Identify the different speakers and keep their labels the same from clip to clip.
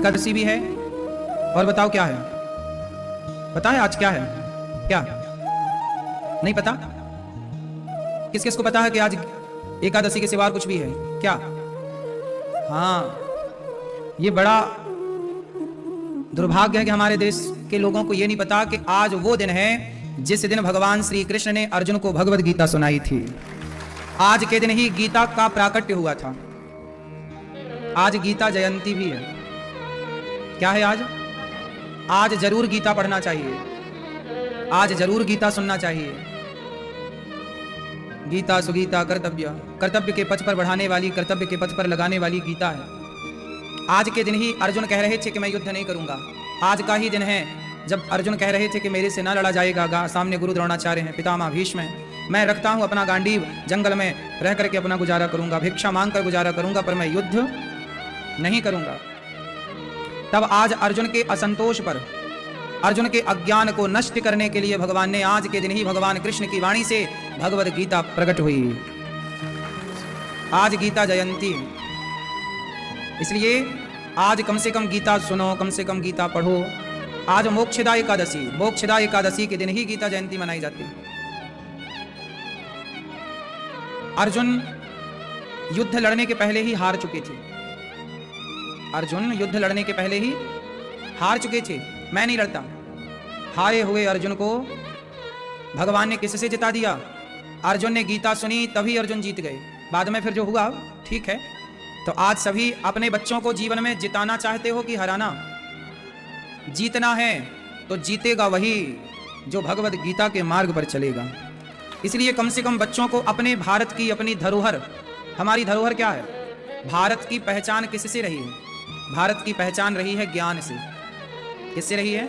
Speaker 1: एकादशी भी है। और बताओ क्या है, पता है आज क्या है? क्या नहीं पता? किस किस को पता है कि आज एकादशी के सिवा कुछ भी है? क्या? हाँ, ये बड़ा दुर्भाग्य है कि हमारे देश के लोगों को यह नहीं पता कि आज वो दिन है जिस दिन भगवान श्री कृष्ण ने अर्जुन को भगवद गीता सुनाई थी। आज के दिन ही गीता का प्राकट्य हुआ था। आज गीता जयंती भी है। क्या है आज? आज जरूर गीता पढ़ना चाहिए, आज जरूर गीता सुनना चाहिए। गीता सुगीता कर्तव्य, कर्तव्य के पथ पर बढ़ाने वाली, कर्तव्य के पथ पर लगाने वाली गीता है। आज के दिन ही अर्जुन कह रहे थे कि मैं युद्ध नहीं करूंगा। आज का ही दिन है जब अर्जुन कह रहे थे कि मेरे से ना लड़ा जाएगा। सामने गुरु द्रोणाचार्य हैं, पितामह भीष्म हैं। मैं रखता हूं अपना गांडीव, जंगल में रह करके अपना गुजारा करूंगा, भिक्षा मांग कर गुजारा करूंगा, पर मैं युद्ध नहीं करूंगा। तब आज अर्जुन के असंतोष पर, अर्जुन के अज्ञान को नष्ट करने के लिए भगवान ने आज के दिन ही भगवान कृष्ण की वाणी से भगवद गीता प्रकट हुई। आज गीता जयंती, इसलिए आज कम से कम गीता सुनो, कम से कम गीता पढ़ो। आज मोक्षदा एकादशी, मोक्षदा एकादशी के दिन ही गीता जयंती मनाई जाती है। अर्जुन युद्ध लड़ने के पहले ही हार चुके थे। अर्जुन युद्ध लड़ने के पहले ही हार चुके थे। मैं नहीं लड़ता। हारे हुए अर्जुन को भगवान ने किससे जिता दिया? अर्जुन ने गीता सुनी तभी अर्जुन जीत गए। बाद में फिर जो हुआ ठीक है। तो आज सभी अपने बच्चों को जीवन में जिताना चाहते हो कि हराना? जीतना है तो जीतेगा वही जो भगवद गीता के मार्ग पर चलेगा। इसलिए कम से कम बच्चों को अपने भारत की, अपनी धरोहर, हमारी धरोहर क्या है? भारत की पहचान किससे रही है? भारत की पहचान रही है ज्ञान से। किससे रही है?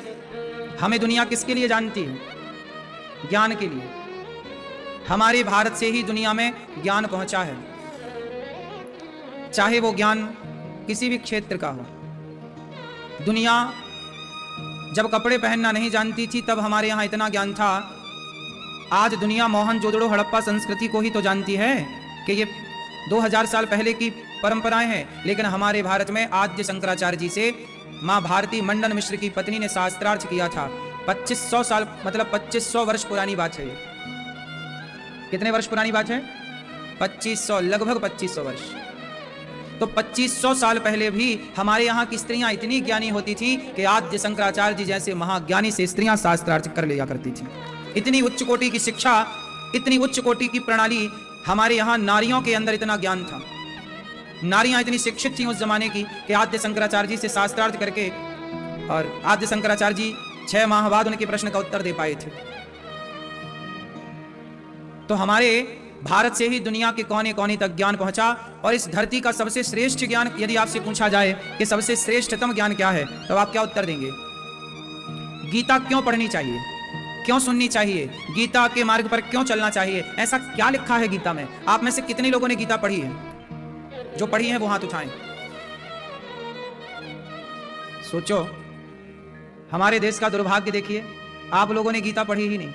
Speaker 1: हमें दुनिया किसके लिए जानती है? ज्ञान के लिए। हमारे भारत से ही दुनिया में ज्ञान पहुंचा है, चाहे वो ज्ञान किसी भी क्षेत्र का हो। दुनिया जब कपड़े पहनना नहीं जानती थी तब हमारे यहाँ इतना ज्ञान था। आज दुनिया मोहनजोदड़ो हड़प्पा संस्कृति को ही तो जानती है कि ये 2000 साल पहले की परंपराएं हैं। लेकिन हमारे भारत में आद्य शंकराचार्य जी से माँ भारती मंडन मिश्र की पत्नी ने शास्त्रार्थ किया था। 2500 साल, मतलब 2500 वर्ष पुरानी बात है ये। कितने वर्ष पुरानी बात है? 2500, लगभग 2500 वर्ष। तो 2500 साल पहले भी हमारे यहाँ की स्त्रियां इतनी ज्ञानी होती थी कि आद्य शंकराचार्य जी जैसे महाज्ञानी से स्त्रियां शास्त्रार्थ कर लिया करती थी। इतनी उच्च कोटि की शिक्षा, इतनी उच्च कोटि की प्रणाली, हमारे यहाँ नारियों के अंदर इतना ज्ञान था। नारियां इतनी शिक्षित थी उस जमाने की कि आद्य शंकराचार्य जी से शास्त्रार्थ करके, और आद्य शंकराचार्य जी 6 माह बाद उनके प्रश्न का उत्तर दे पाए थे। तो हमारे भारत से ही दुनिया के कोने कोने तक ज्ञान पहुंचा। और इस धरती का सबसे श्रेष्ठ ज्ञान यदि आपसे पूछा जाए कि सबसे श्रेष्ठतम ज्ञान क्या है, तो आप क्या उत्तर देंगे? गीता क्यों पढ़नी चाहिए, क्यों सुननी चाहिए, गीता के मार्ग पर क्यों चलना चाहिए? ऐसा क्या लिखा है गीता में? आप में से कितने लोगों ने गीता पढ़ी है? जो पढ़ी है वो हाथ उठाएं। सोचो, हमारे देश का दुर्भाग्य देखिए, आप लोगों ने गीता पढ़ी ही नहीं।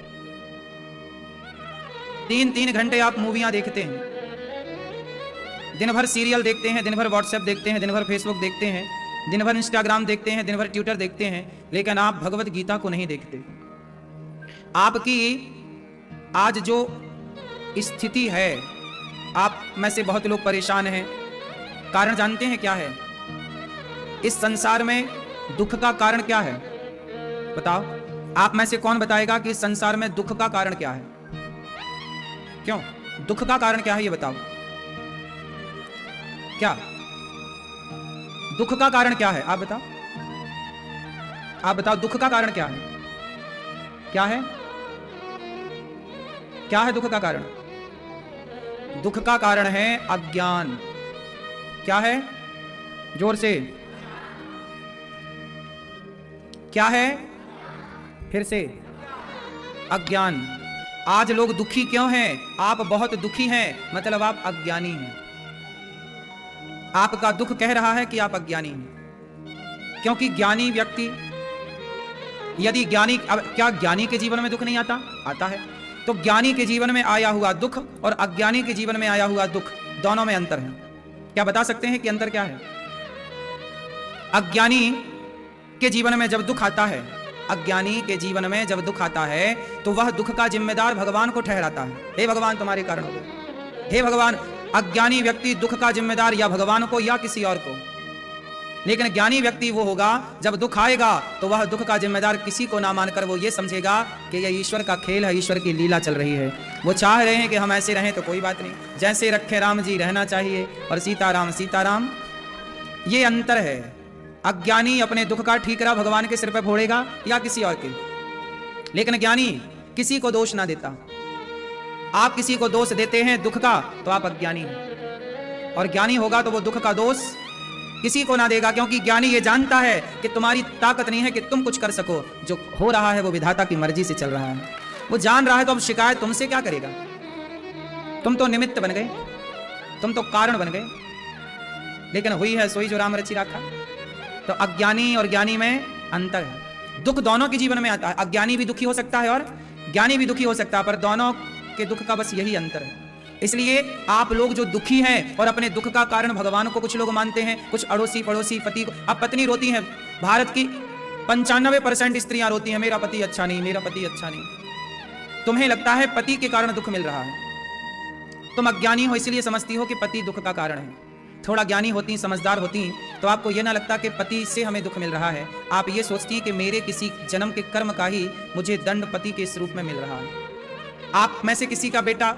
Speaker 1: 3-3 घंटे आप मूवियां देखते हैं, दिन भर सीरियल देखते हैं, दिन भर व्हाट्सएप देखते हैं, दिन भर फेसबुक देखते हैं, दिन भर इंस्टाग्राम देखते हैं, दिन भर ट्विटर देखते हैं, लेकिन आप भगवत गीता को नहीं देखते। आपकी आज जो स्थिति है, आप में से बहुत लोग परेशान हैं। कारण जानते हैं क्या है? इस संसार में दुख का कारण क्या है? बताओ, आप में से कौन बताएगा कि इस संसार में दुख का कारण क्या है? क्यों दुख का कारण क्या है, ये बताओ। क्या दुख का कारण क्या है? आप बताओ, आप बताओ, दुख का कारण क्या है? क्या है? क्या है दुख का कारण? दुख का कारण है अज्ञान। क्या है? जोर से, क्या है? फिर से, अज्ञान। आज लोग दुखी क्यों हैं? आप बहुत दुखी हैं, मतलब आप अज्ञानी हैं। आपका दुख कह रहा है कि आप अज्ञानी हैं। क्योंकि ज्ञानी व्यक्ति, यदि ज्ञानी, अब क्या ज्ञानी के जीवन में दुख नहीं आता? आता है। तो ज्ञानी के जीवन में आया हुआ दुख और अज्ञानी के जीवन में आया हुआ दुख, दोनों में अंतर है। क्या बता सकते हैं कि अंतर क्या है? अज्ञानी के जीवन में जब दुख आता है, अज्ञानी के जीवन में जब दुख आता है तो वह दुख का जिम्मेदार भगवान को ठहराता है। हे भगवान तुम्हारे कारण हो गया, हे भगवान। अज्ञानी व्यक्ति दुख का जिम्मेदार या भगवान को या किसी और को, लेकिन ज्ञानी व्यक्ति वो होगा जब दुख आएगा तो वह दुख का जिम्मेदार किसी को ना मानकर वो ये समझेगा कि यह ईश्वर का खेल है, ईश्वर की लीला चल रही है। वो चाह रहे हैं कि हम ऐसे रहें तो कोई बात नहीं, जैसे रखे राम जी रहना चाहिए, और सीताराम सीताराम। ये अंतर है। अज्ञानी अपने दुख का ठीकरा भगवान के सिर पर फोड़ेगा या किसी और के, लेकिन ज्ञानी किसी को दोष ना देता। आप किसी को दोष देते हैं दुख का तो आप अज्ञानी हैं, और ज्ञानी होगा तो वो दुख का दोष किसी को ना देगा, क्योंकि ज्ञानी ये जानता है कि तुम्हारी ताकत नहीं है कि तुम कुछ कर सको, जो हो रहा है वो विधाता की मर्जी से चल रहा है। वो जान रहा है तो अब शिकायत तुमसे क्या करेगा? तुम तो निमित्त बन गए, तुम तो कारण बन गए, लेकिन हुई है सोई जो राम रचि राखा। तो अज्ञानी और ज्ञानी में अंतर है। दुख दोनों के जीवन में आता है, अज्ञानी भी दुखी हो सकता है और ज्ञानी भी दुखी हो सकता है, पर दोनों के दुख का बस यही अंतर है। इसलिए आप लोग जो दुखी हैं और अपने दुख का कारण भगवान को कुछ लोग मानते हैं, कुछ अड़ोसी पड़ोसी पति को। अब पत्नी रोती है, भारत की 95% स्त्रियां रोती हैं, मेरा पति अच्छा नहीं, मेरा पति अच्छा नहीं। तुम्हें लगता है पति के कारण दुख मिल रहा है, तुम अज्ञानी हो इसलिए समझती हो कि पति दुख का कारण है। थोड़ा ज्ञानी होती, समझदार होती तो आपको यह ना लगता कि पति से हमें दुख मिल रहा है, आप ये सोचती हैं कि मेरे किसी जन्म के कर्म का ही मुझे दंड पति के इस रूप में मिल रहा है। आप में से किसी का बेटा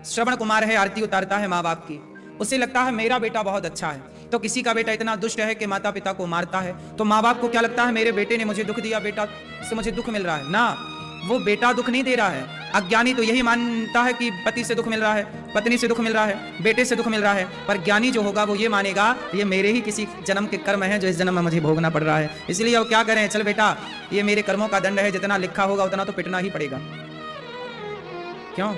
Speaker 1: श्रवण कुमार है, आरती उतारता है माँ बाप की, उसे लगता है मेरा बेटा बहुत अच्छा है। तो किसी का बेटा इतना दुष्ट है कि माता पिता को मारता है, तो माँ बाप को क्या लगता है मेरे बेटे ने मुझे दुख दिया, बेटा से मुझे दुख मिल रहा है। ना, वो बेटा दुख नहीं दे रहा है। अज्ञानी तो यही मानता है कि पति से दुख मिल रहा है, पत्नी से दुख मिल रहा है, बेटे से दुख मिल रहा है, पर ज्ञानी जो होगा वो ये मानेगा ये मेरे ही किसी जन्म के कर्म है जो इस जन्म में मुझे भोगना पड़ रहा है। इसलिए अब क्या करें, चल बेटा ये मेरे कर्मों का दंड है, जितना लिखा होगा उतना तो पिटना ही पड़ेगा। क्यों?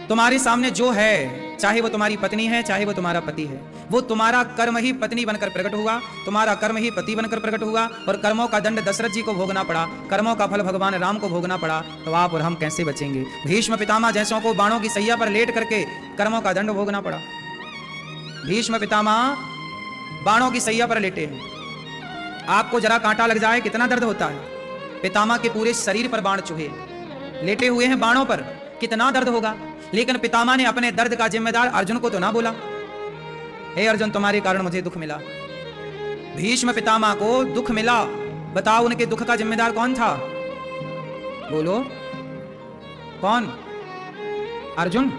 Speaker 1: तुम्हारे सामने जो है, चाहे वो तुम्हारी पत्नी है, चाहे वो तुम्हारा पति है, वो तुम्हारा कर्म ही पत्नी बनकर प्रकट हुआ, तुम्हारा कर्म ही पति बनकर प्रकट हुआ, और कर्मों का दंड दशरथ जी को भोगना पड़ा, कर्मों का फल भगवान राम को भोगना पड़ा। तो आप और हम कैसे बचेंगे? भीष्म पितामह जैसों को बाणों की सैया पर लेट करके कर्मों का दंड भोगना पड़ा। भीष्म पितामह बाणों की सैया पर लेटे हैं। आपको जरा कांटा लग जाए कितना दर्द होता है। पितामह के पूरे शरीर पर बाण चुभे, लेटे हुए हैं बाणों पर, कितना दर्द होगा। लेकिन पितामह ने अपने दर्द का जिम्मेदार अर्जुन को तो ना बोला, हे अर्जुन तुम्हारे कारण मुझे दुख मिला। भीष्म पितामह को दुख मिला, बताओ उनके दुख का जिम्मेदार कौन था? बोलो कौन? अर्जुन।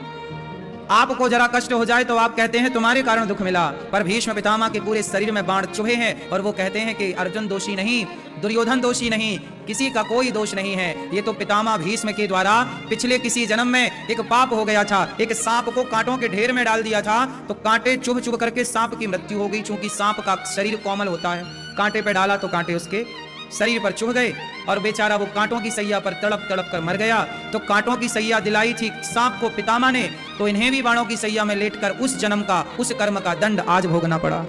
Speaker 1: आपको जरा कष्ट हो जाए तो आप कहते हैं तुम्हारे कारण दुख मिला, पर भीष्म पितामह के पूरे शरीर में बाण चुभे हैं और वो कहते हैं कि अर्जुन दोषी नहीं, दुर्योधन दोषी नहीं, किसी का कोई दोष नहीं है। ये तो पितामह भीष्म के द्वारा पिछले किसी जन्म में एक पाप हो गया था, एक सांप को कांटों के ढेर में डाल दिया था, तो कांटे चुभ चुभ करके सांप की मृत्यु हो गई। चूंकि सांप का शरीर कोमल होता है, कांटे पे डाला तो कांटे उसके शरीर पर चुभ गए और बेचारा वो कांटों की सैया पर तड़प तड़प कर मर गया। तो कांटों की सैया दिलाई थी सांप को पितामह ने, तो इन्हें भी बाणों की सैया में लेटकर उस जन्म का, उस कर्म का दंड आज भोगना पड़ा।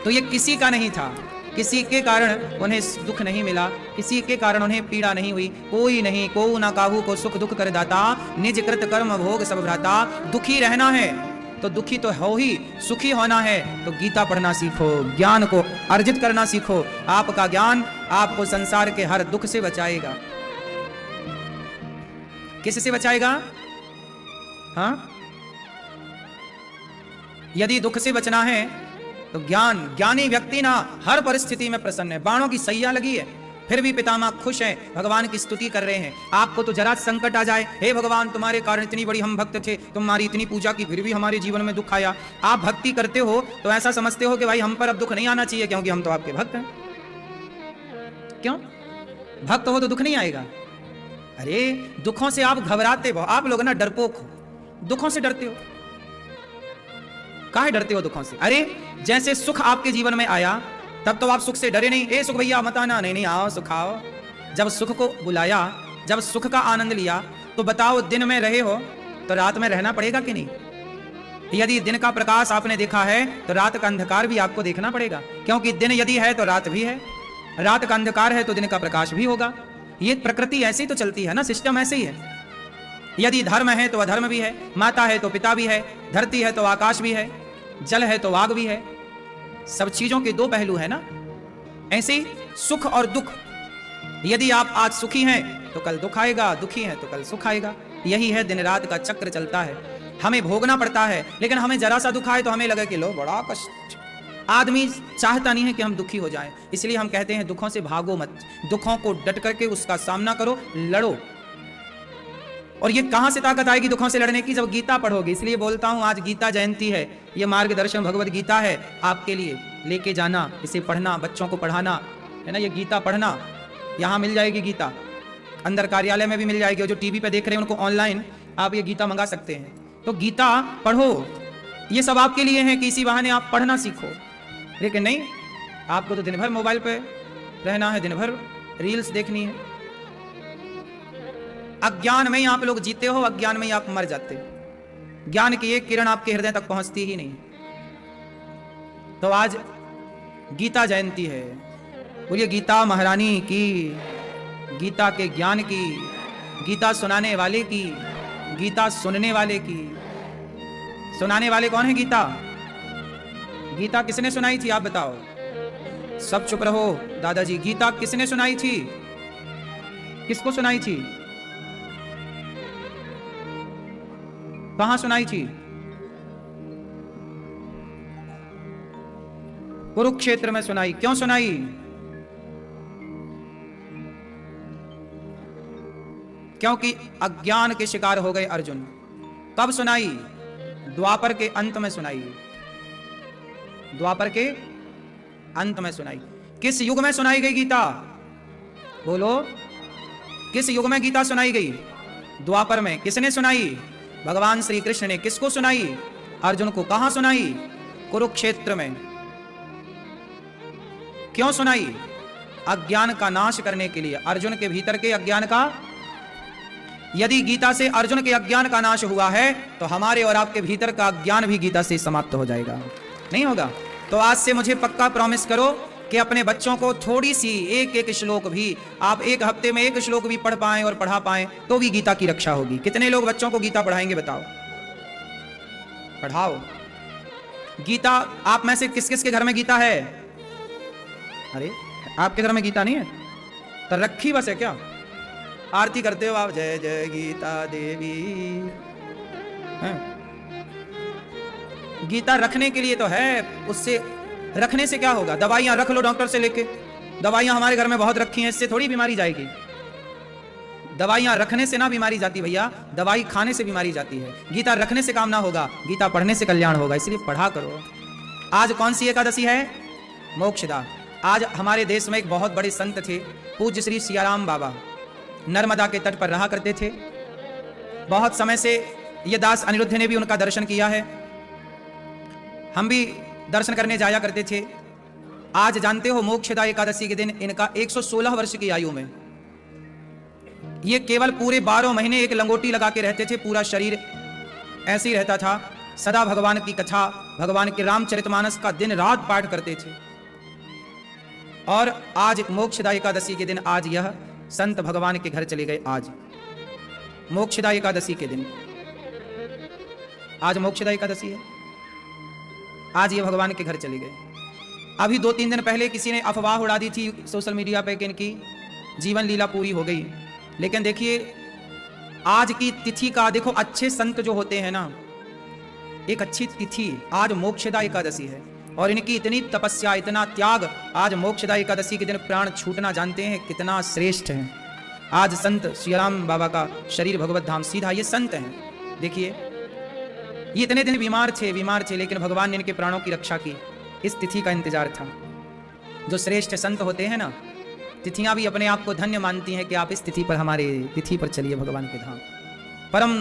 Speaker 1: तो ये किसी का नहीं था, किसी के कारण उन्हें दुख नहीं मिला, किसी के कारण उन्हें पीड़ा नहीं हुई। कोई नहीं, को ना काहू को सुख दुख कर दाता, निज कृत कर्म भोग सब भ्राता। दुखी रहना है तो दुखी तो हो ही, सुखी होना है तो गीता पढ़ना सीखो, ज्ञान को अर्जित करना सीखो। आपका ज्ञान आपको संसार के हर दुख से बचाएगा। किससे बचाएगा? हाँ, यदि दुख से बचना है तो ज्ञानी व्यक्ति ना हर परिस्थिति में प्रसन्न है। बाणों की सैया लगी है फिर भी पितामह खुश हैं, भगवान की स्तुति कर रहे हैं। आपको तो जरा संकट आ जाए, हे भगवान तुम्हारे कारण इतनी बड़ी हम भक्त थे, तुम्हारी इतनी पूजा की, फिर भी हमारे जीवन में दुख आया। आप भक्ति करते हो तो ऐसा समझते हो कि भाई हम पर अब दुख नहीं आना चाहिए, क्योंकि हम तो आपके भक्त हैं। क्यों? भक्त हो तो दुख नहीं आएगा? अरे दुखों से आप घबराते हो, आप लोग ना डरपोक हो, दुखों से डरते हो। काहे डरते हो दुखों से? अरे जैसे सुख आपके जीवन में आया तब तो आप सुख से डरे नहीं, ए सुख भैया मत आना, नहीं आओ सुख आओ। जब सुख को बुलाया, जब सुख का आनंद लिया, तो बताओ दिन में रहे हो तो रात में रहना पड़ेगा कि नहीं? यदि दिन का प्रकाश आपने देखा है तो रात का अंधकार भी आपको देखना पड़ेगा, क्योंकि दिन यदि है तो रात भी है, रात का अंधकार है तो दिन का प्रकाश भी होगा। ये प्रकृति ऐसी तो चलती है ना, सिस्टम ऐसे ही है। यदि धर्म है तो अधर्म भी है, माता है तो पिता भी है, धरती है तो आकाश भी है, जल है तो आग भी है, सब चीजों के दो पहलू है ना। ऐसे ही सुख और दुख, यदि आप आज सुखी हैं तो कल दुख आएगा, दुखी हैं तो कल सुख आएगा। यही है, दिन रात का चक्र चलता है, हमें भोगना पड़ता है। लेकिन हमें जरा सा दुख आए तो हमें लगे कि लो बड़ा कष्ट। आदमी चाहता नहीं है कि हम दुखी हो जाएं, इसलिए हम कहते हैं दुखों से भागो मत, दुखों को डट करके उसका सामना करो, लड़ो। और ये कहां से ताकत आएगी दुखों से लड़ने की? जब गीता पढ़ोगे। इसलिए बोलता हूं आज गीता जयंती है, ये मार्गदर्शन भगवत गीता है आपके लिए, लेके जाना, इसे पढ़ना, बच्चों को पढ़ाना है ना। ये गीता पढ़ना, यहां मिल जाएगी गीता, अंदर कार्यालय में भी मिल जाएगी, और जो टीवी पे देख रहे हैं उनको ऑनलाइन आप ये गीता मंगा सकते हैं। तो गीता पढ़ो, ये सब आपके लिए है कि इसी बहाने आप पढ़ना सीखो। लेकिन नहीं, आपको तो दिन भर मोबाइल पे रहना है, दिन भर रील्स देखनी है। अज्ञान में ही आप लोग जीते हो, अज्ञान में ही आप मर जाते हो। ज्ञान की एक किरण आपके हृदय तक पहुंचती ही नहीं। तो आज गीता जयंती है, बोलिए गीता महारानी की, गीता के ज्ञान की, गीता सुनाने वाले की, गीता सुनने वाले की। सुनाने वाले कौन है? गीता। गीता किसने सुनाई थी आप बताओ? सब चुप रहो दादाजी। गीता किसने सुनाई थी? किसको सुनाई थी? कहां सुनाई थी? कुरुक्षेत्र में सुनाई। क्यों सुनाई? क्योंकि अज्ञान के शिकार हो गए अर्जुन। कब सुनाई? द्वापर के अंत में सुनाई। द्वापर के अंत में सुनाई। किस युग में सुनाई गई गीता? बोलो, किस युग में गीता सुनाई गई? द्वापर में। किसने सुनाई? भगवान श्री कृष्ण ने। किसको सुनाई? अर्जुन को। कहां सुनाई? कुरुक्षेत्र में। क्यों सुनाई? अज्ञान का नाश करने के लिए, अर्जुन के भीतर के अज्ञान का। यदि गीता से अर्जुन के अज्ञान का नाश हुआ है तो हमारे और आपके भीतर का अज्ञान भी गीता से समाप्त हो जाएगा। नहीं होगा? तो आज से मुझे पक्का प्रॉमिस करो कि अपने बच्चों को थोड़ी सी एक एक श्लोक भी, आप एक हफ्ते में एक श्लोक भी पढ़ पाएं और पढ़ा पाएं तो भी गीता की रक्षा होगी। कितने लोग बच्चों को गीता पढ़ाएंगे बताओ? पढ़ाओ गीता। आप में से किस किस के घर में गीता है? अरे आपके घर में गीता नहीं है तो रखी बस है क्या? आरती करते हो आप, जय जय गीता देवी है? गीता रखने के लिए तो है, उससे रखने से क्या होगा? दवाइयां रख लो डॉक्टर से लेके, दवाइयां हमारे घर में बहुत रखी हैं, इससे थोड़ी बीमारी जाएगी। दवाइयां रखने से ना बीमारी जाती भैया, दवाई खाने से बीमारी जाती है। गीता रखने से काम ना होगा, गीता पढ़ने से कल्याण होगा, इसलिए पढ़ा करो। आज कौन सी एकादशी है? मोक्षदा। आज हमारे देश में एक बहुत बड़े संत थे, पूज्य श्री सियाराम बाबा, नर्मदा के तट पर रहा करते थे। बहुत समय से ये दास अनिरुद्ध ने भी उनका दर्शन किया है, हम भी दर्शन करने जाया करते थे। आज जानते हो मोक्षदा एकादशी के दिन इनका 116 वर्ष की आयु में, ये केवल पूरे 12 महीने एक लंगोटी लगा के रहते थे, पूरा शरीर ऐसे ही रहता था, सदा भगवान की कथा, भगवान के रामचरितमानस का दिन रात पाठ करते थे। और आज मोक्षदा एकादशी के दिन, आज यह संत भगवान के घर चले गए। आज मोक्षदा एकादशी के दिन, आज मोक्षदा एकादशी है, आज ये भगवान के घर चले गए। अभी 2-3 दिन पहले किसी ने अफवाह उड़ा दी थी सोशल मीडिया पे कि इनकी जीवन लीला पूरी हो गई। लेकिन देखिए आज की तिथि का देखो, अच्छे संत जो होते हैं ना, एक अच्छी तिथि आज मोक्षदा एकादशी है और इनकी इतनी तपस्या, इतना त्याग, आज मोक्षदा एकादशी के दिन प्राण छूटना जानते हैं कितना श्रेष्ठ है। आज संत श्रीराम बाबा का शरीर भगवत धाम सीधा, ये संत हैं। देखिए ये इतने दिन बीमार थे, लेकिन भगवान ने इनके प्राणों की रक्षा की। इस तिथि का इंतजार था। जो श्रेष्ठ संत होते हैं ना, तिथियां भी अपने आप को धन्य मानती हैं कि आप इस तिथि पर, हमारे तिथि पर चलिए भगवान के धाम। परम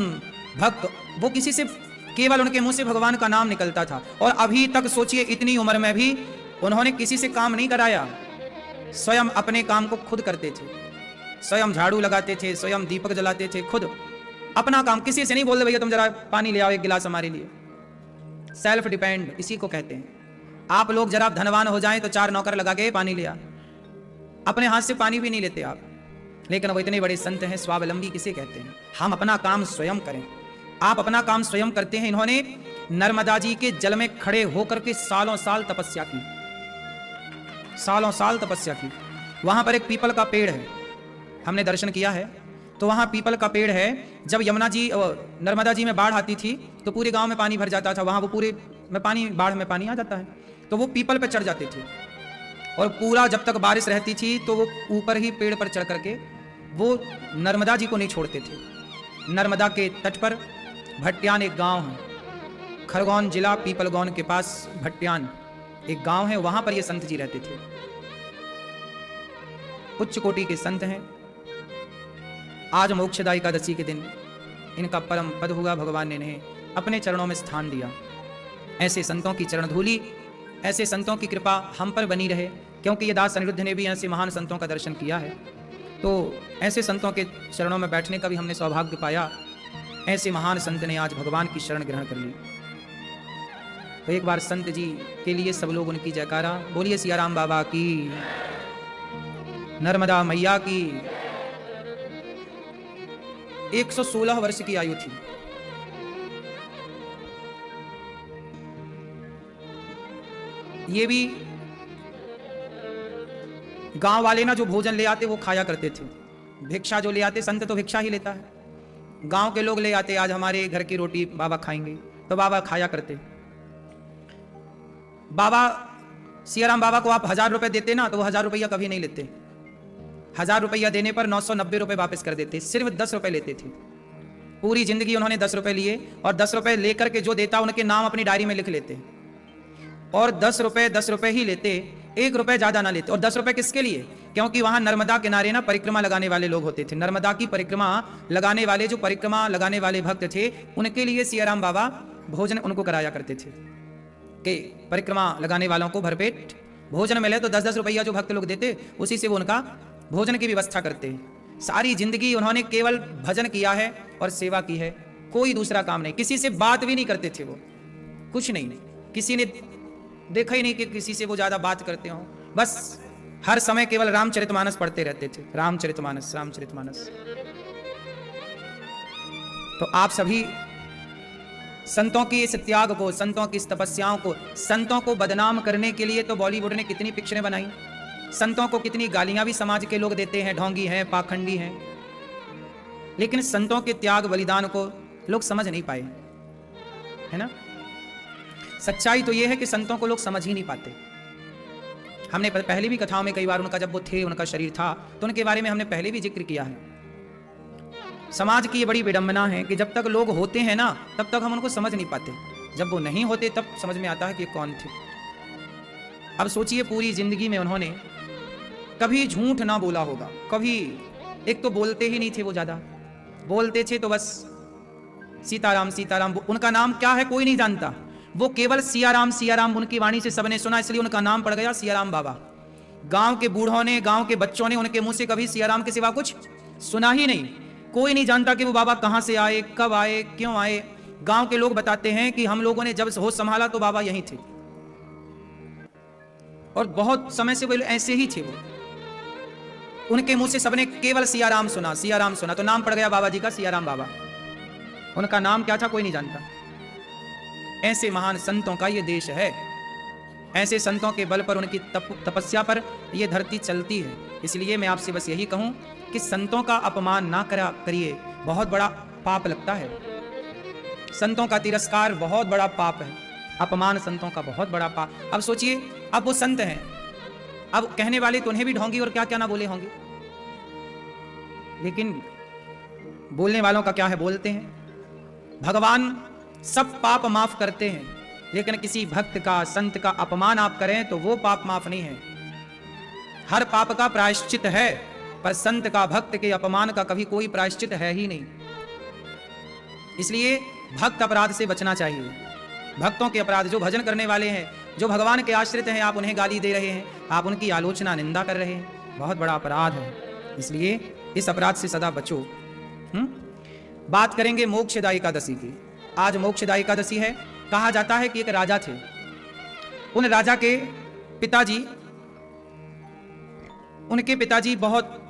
Speaker 1: भक्त, वो किसी से केवल उनके मुंह से भगवान का नाम निकलता था, और अभी तक सोचिए इतनी उम्र में भी उन्होंने किसी से काम नहीं कराया, स्वयं अपने काम को खुद करते थे, स्वयं झाड़ू लगाते थे, स्वयं दीपक जलाते थे, खुद अपना काम। किसी से नहीं बोल रहे भैया तुम जरा पानी ले आओ एक गिलास हमारे लिए। सेल्फ डिपेंड इसी को कहते हैं। आप लोग जरा धनवान हो जाएं तो 4 नौकर लगा के पानी ले आ, अपने हाथ से पानी भी नहीं लेते आप। लेकिन वो इतने बड़े संत हैं, स्वावलंबी किसे कहते हैं? हम अपना काम स्वयं करें। आप अपना काम स्वयं करते हैं। इन्होंने नर्मदा जी के जल में खड़े होकर के सालों साल तपस्या की। सालों साल तपस्या की। वहाँ पर एक पीपल का पेड़ है, हमने दर्शन किया है। तो वहाँ पीपल का पेड़ है। जब यमुना जी नर्मदा जी में बाढ़ आती थी तो पूरे गांव में पानी भर जाता था, वहाँ वो पूरे में पानी, बाढ़ में पानी आ जाता है, तो वो पीपल पर चढ़ जाते थे और पूरा जब तक बारिश रहती थी तो वो ऊपर ही पेड़ पर चढ़ करके वो नर्मदा जी को नहीं छोड़ते थे। नर्मदा के तट पर भट्ट्यान एक गांव है, खरगोन जिला पीपलगौन के पास भट्ट्यान एक गांव है, वहां पर ये संत जी रहते थे। उच्च कोटि के संत हैं। आज मोक्षदा एकादशी के दिन इनका परम पद हुआ, भगवान ने इन्हें अपने चरणों में स्थान दिया। ऐसे संतों की चरण धूली, ऐसे संतों की कृपा हम पर बनी रहे, क्योंकि ये दास अनिरुद्ध ने भी ऐसे महान संतों का दर्शन किया है। तो ऐसे संतों के चरणों में बैठने का भी हमने सौभाग्य पाया। ऐसे महान संत ने आज भगवान की शरण ग्रहण कर ली। तो एक बार संत जी के लिए सब लोग उनकी जयकारा बोलिए। सियाराम बाबा की, नर्मदा मैया की। 116 वर्ष की आयु थी। ये भी गांव वाले ना जो भोजन ले आते वो खाया करते थे। भिक्षा जो ले आते, संत तो भिक्षा ही लेता है, गांव के लोग ले आते, आज हमारे घर की रोटी बाबा खाएंगे, तो बाबा खाया करते। बाबा सियाराम बाबा को आप 1000 रुपए देते ना तो वो 1000 रुपया कभी नहीं लेते। 1000 रुपया देने पर 990 रुपए वापस कर देते, सिर्फ 10 रुपए लेते थे। पूरी जिंदगी उन्होंने 10 रुपए लिए और 10 रुपए लेकर के जो देता उनके नाम अपनी डायरी में लिख लेते और 10 रुपए ही लेते, 1 रुपए ज्यादा ना लेते। और 10 रुपए किसके लिए? क्योंकि वहां नर्मदा किनारे ना परिक्रमा लगाने वाले लोग होते थे। नर्मदा की परिक्रमा लगाने वाले, जो परिक्रमा लगाने वाले भक्त थे, उनके लिए सियाराम बाबा भोजन उनको कराया करते थे कि परिक्रमा लगाने वालों को भरपेट भोजन मिले। तो 10-10 रुपया जो भक्त लोग देते उसी से वो उनका भोजन की व्यवस्था करते हैं। सारी जिंदगी उन्होंने केवल भजन किया है और सेवा की है, कोई दूसरा काम नहीं। किसी से बात भी नहीं करते थे वो, कुछ नहीं, किसी ने देखा ही नहीं कि किसी से वो ज्यादा बात करते हो। बस हर समय केवल रामचरितमानस पढ़ते रहते थे, रामचरितमानस रामचरितमानस। तो आप सभी संतों की इस त्याग को, संतों की इस तपस्याओं को, संतों को बदनाम करने के लिए तो बॉलीवुड ने कितनी पिक्चरें बनाई, संतों को कितनी गालियां भी समाज के लोग देते हैं, ढोंगी हैं, पाखंडी हैं, लेकिन संतों के त्याग बलिदान को लोग समझ नहीं पाए, है ना। सच्चाई तो यह है कि संतों को लोग समझ ही नहीं पाते। हमने पहले भी कथाओं में कई बार उनका, जब वो थे, उनका शरीर था, तो उनके बारे में हमने पहले भी जिक्र किया है। समाज की ये बड़ी विडंबना है कि जब तक लोग होते हैं ना तब तक हम उनको समझ नहीं पाते, जब वो नहीं होते तब समझ में आता है कि कौन थे। अब सोचिए, पूरी जिंदगी में उन्होंने कभी झूठ ना बोला होगा, कभी। एक तो बोलते ही नहीं थे वो, ज्यादा बोलते थे तो बस सीताराम सीताराम। उनका नाम क्या है कोई नहीं जानता, वो केवल सियाराम सियाराम उनकी वाणी से सबने सुना, इसलिए उनका नाम पड़ गया सियाराम बाबा। गांव के बूढ़ों ने, गांव के बच्चों ने उनके मुंह से कभी सियाराम के सिवा कुछ सुना ही नहीं। कोई नहीं जानता कि वो बाबा कहां से आए, कब आए, क्यों आए। गांव के लोग बताते हैं कि हम लोगों ने जब होश संभाला तो बाबा यहीं थे, और बहुत समय से वो ऐसे ही थे। वो उनके मुंह से सबने केवल सियाराम सुना, सियाराम सुना, तो नाम पड़ गया बाबा जी का सियाराम बाबा। उनका नाम क्या था कोई नहीं जानता। ऐसे महान संतों का ये देश है, ऐसे संतों के बल पर, उनकी तपस्या पर ये धरती चलती है। इसलिए मैं आपसे बस यही कहूं कि संतों का अपमान ना करिए, बहुत बड़ा पाप लगता है। संतों का तिरस्कार बहुत बड़ा पाप है, अपमान संतों का बहुत बड़ा पाप। अब सोचिए, अब वो संत हैं, अब कहने वाले तो उन्हें भी ढोंगी और क्या क्या ना बोले होंगे, लेकिन बोलने वालों का क्या है, बोलते हैं। भगवान सब पाप माफ करते हैं, लेकिन किसी भक्त का, संत का अपमान आप करें तो वो पाप माफ नहीं है। हर पाप का प्रायश्चित है, पर संत का, भक्त के अपमान का कभी कोई प्रायश्चित है ही नहीं। इसलिए भक्त अपराध से बचना चाहिए। भक्तों के अपराध, जो भजन करने वाले हैं, जो भगवान के आश्रित हैं, आप उन्हें गाली दे रहे हैं, आप उनकी आलोचना, निंदा कर रहे हैं, बहुत बड़ा अपराध है। इसलिए इस अपराध से सदा बचो। बात करेंगे मोक्षदा एकादशी की। आज मोक्षदा एकादशी है। कहा जाता है कि एक राजा थे, उन राजा के पिताजी, उनके पिताजी बहुत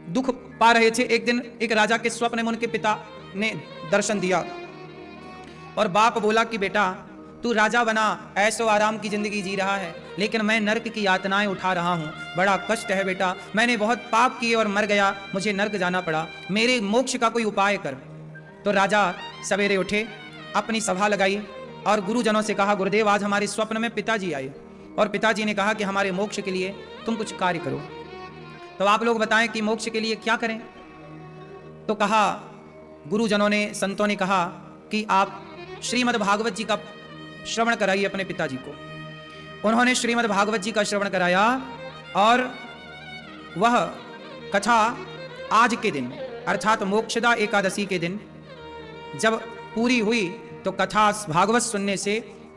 Speaker 1: दुख पा रहे थे। एक दिन एक राजा के स्वप्न में उनके पिता ने दर्शन दिया और बाप बोला कि बेटा, तू राजा बना, ऐसो आराम की जिंदगी जी रहा है, लेकिन मैं नर्क की यातनाएं उठा रहा हूँ, बड़ा कष्ट है बेटा, मैंने बहुत पाप किए और मर गया, मुझे नर्क जाना पड़ा, मेरे मोक्ष का कोई उपाय कर। तो राजा सवेरे उठे, अपनी सभा लगाई और गुरुजनों से कहा, गुरुदेव आज हमारे स्वप्न में पिताजी आए और पिताजी ने कहा कि हमारे मोक्ष के लिए तुम कुछ कार्य करो, तो आप लोग बताएं कि मोक्ष के लिए क्या करें। तो कहा, गुरुजनों ने, संतों ने कहा कि आप श्रीमद् भागवत जी का श्रवण कराइए अपने पिताजी को। उन्होंने श्रीमद् भागवत जी का श्रवण कराया और वह कथा आज के दिन अर्थात मोक्षदा एकादशी के दिन जब पूरी हुई तो कथा भागवत सुनने से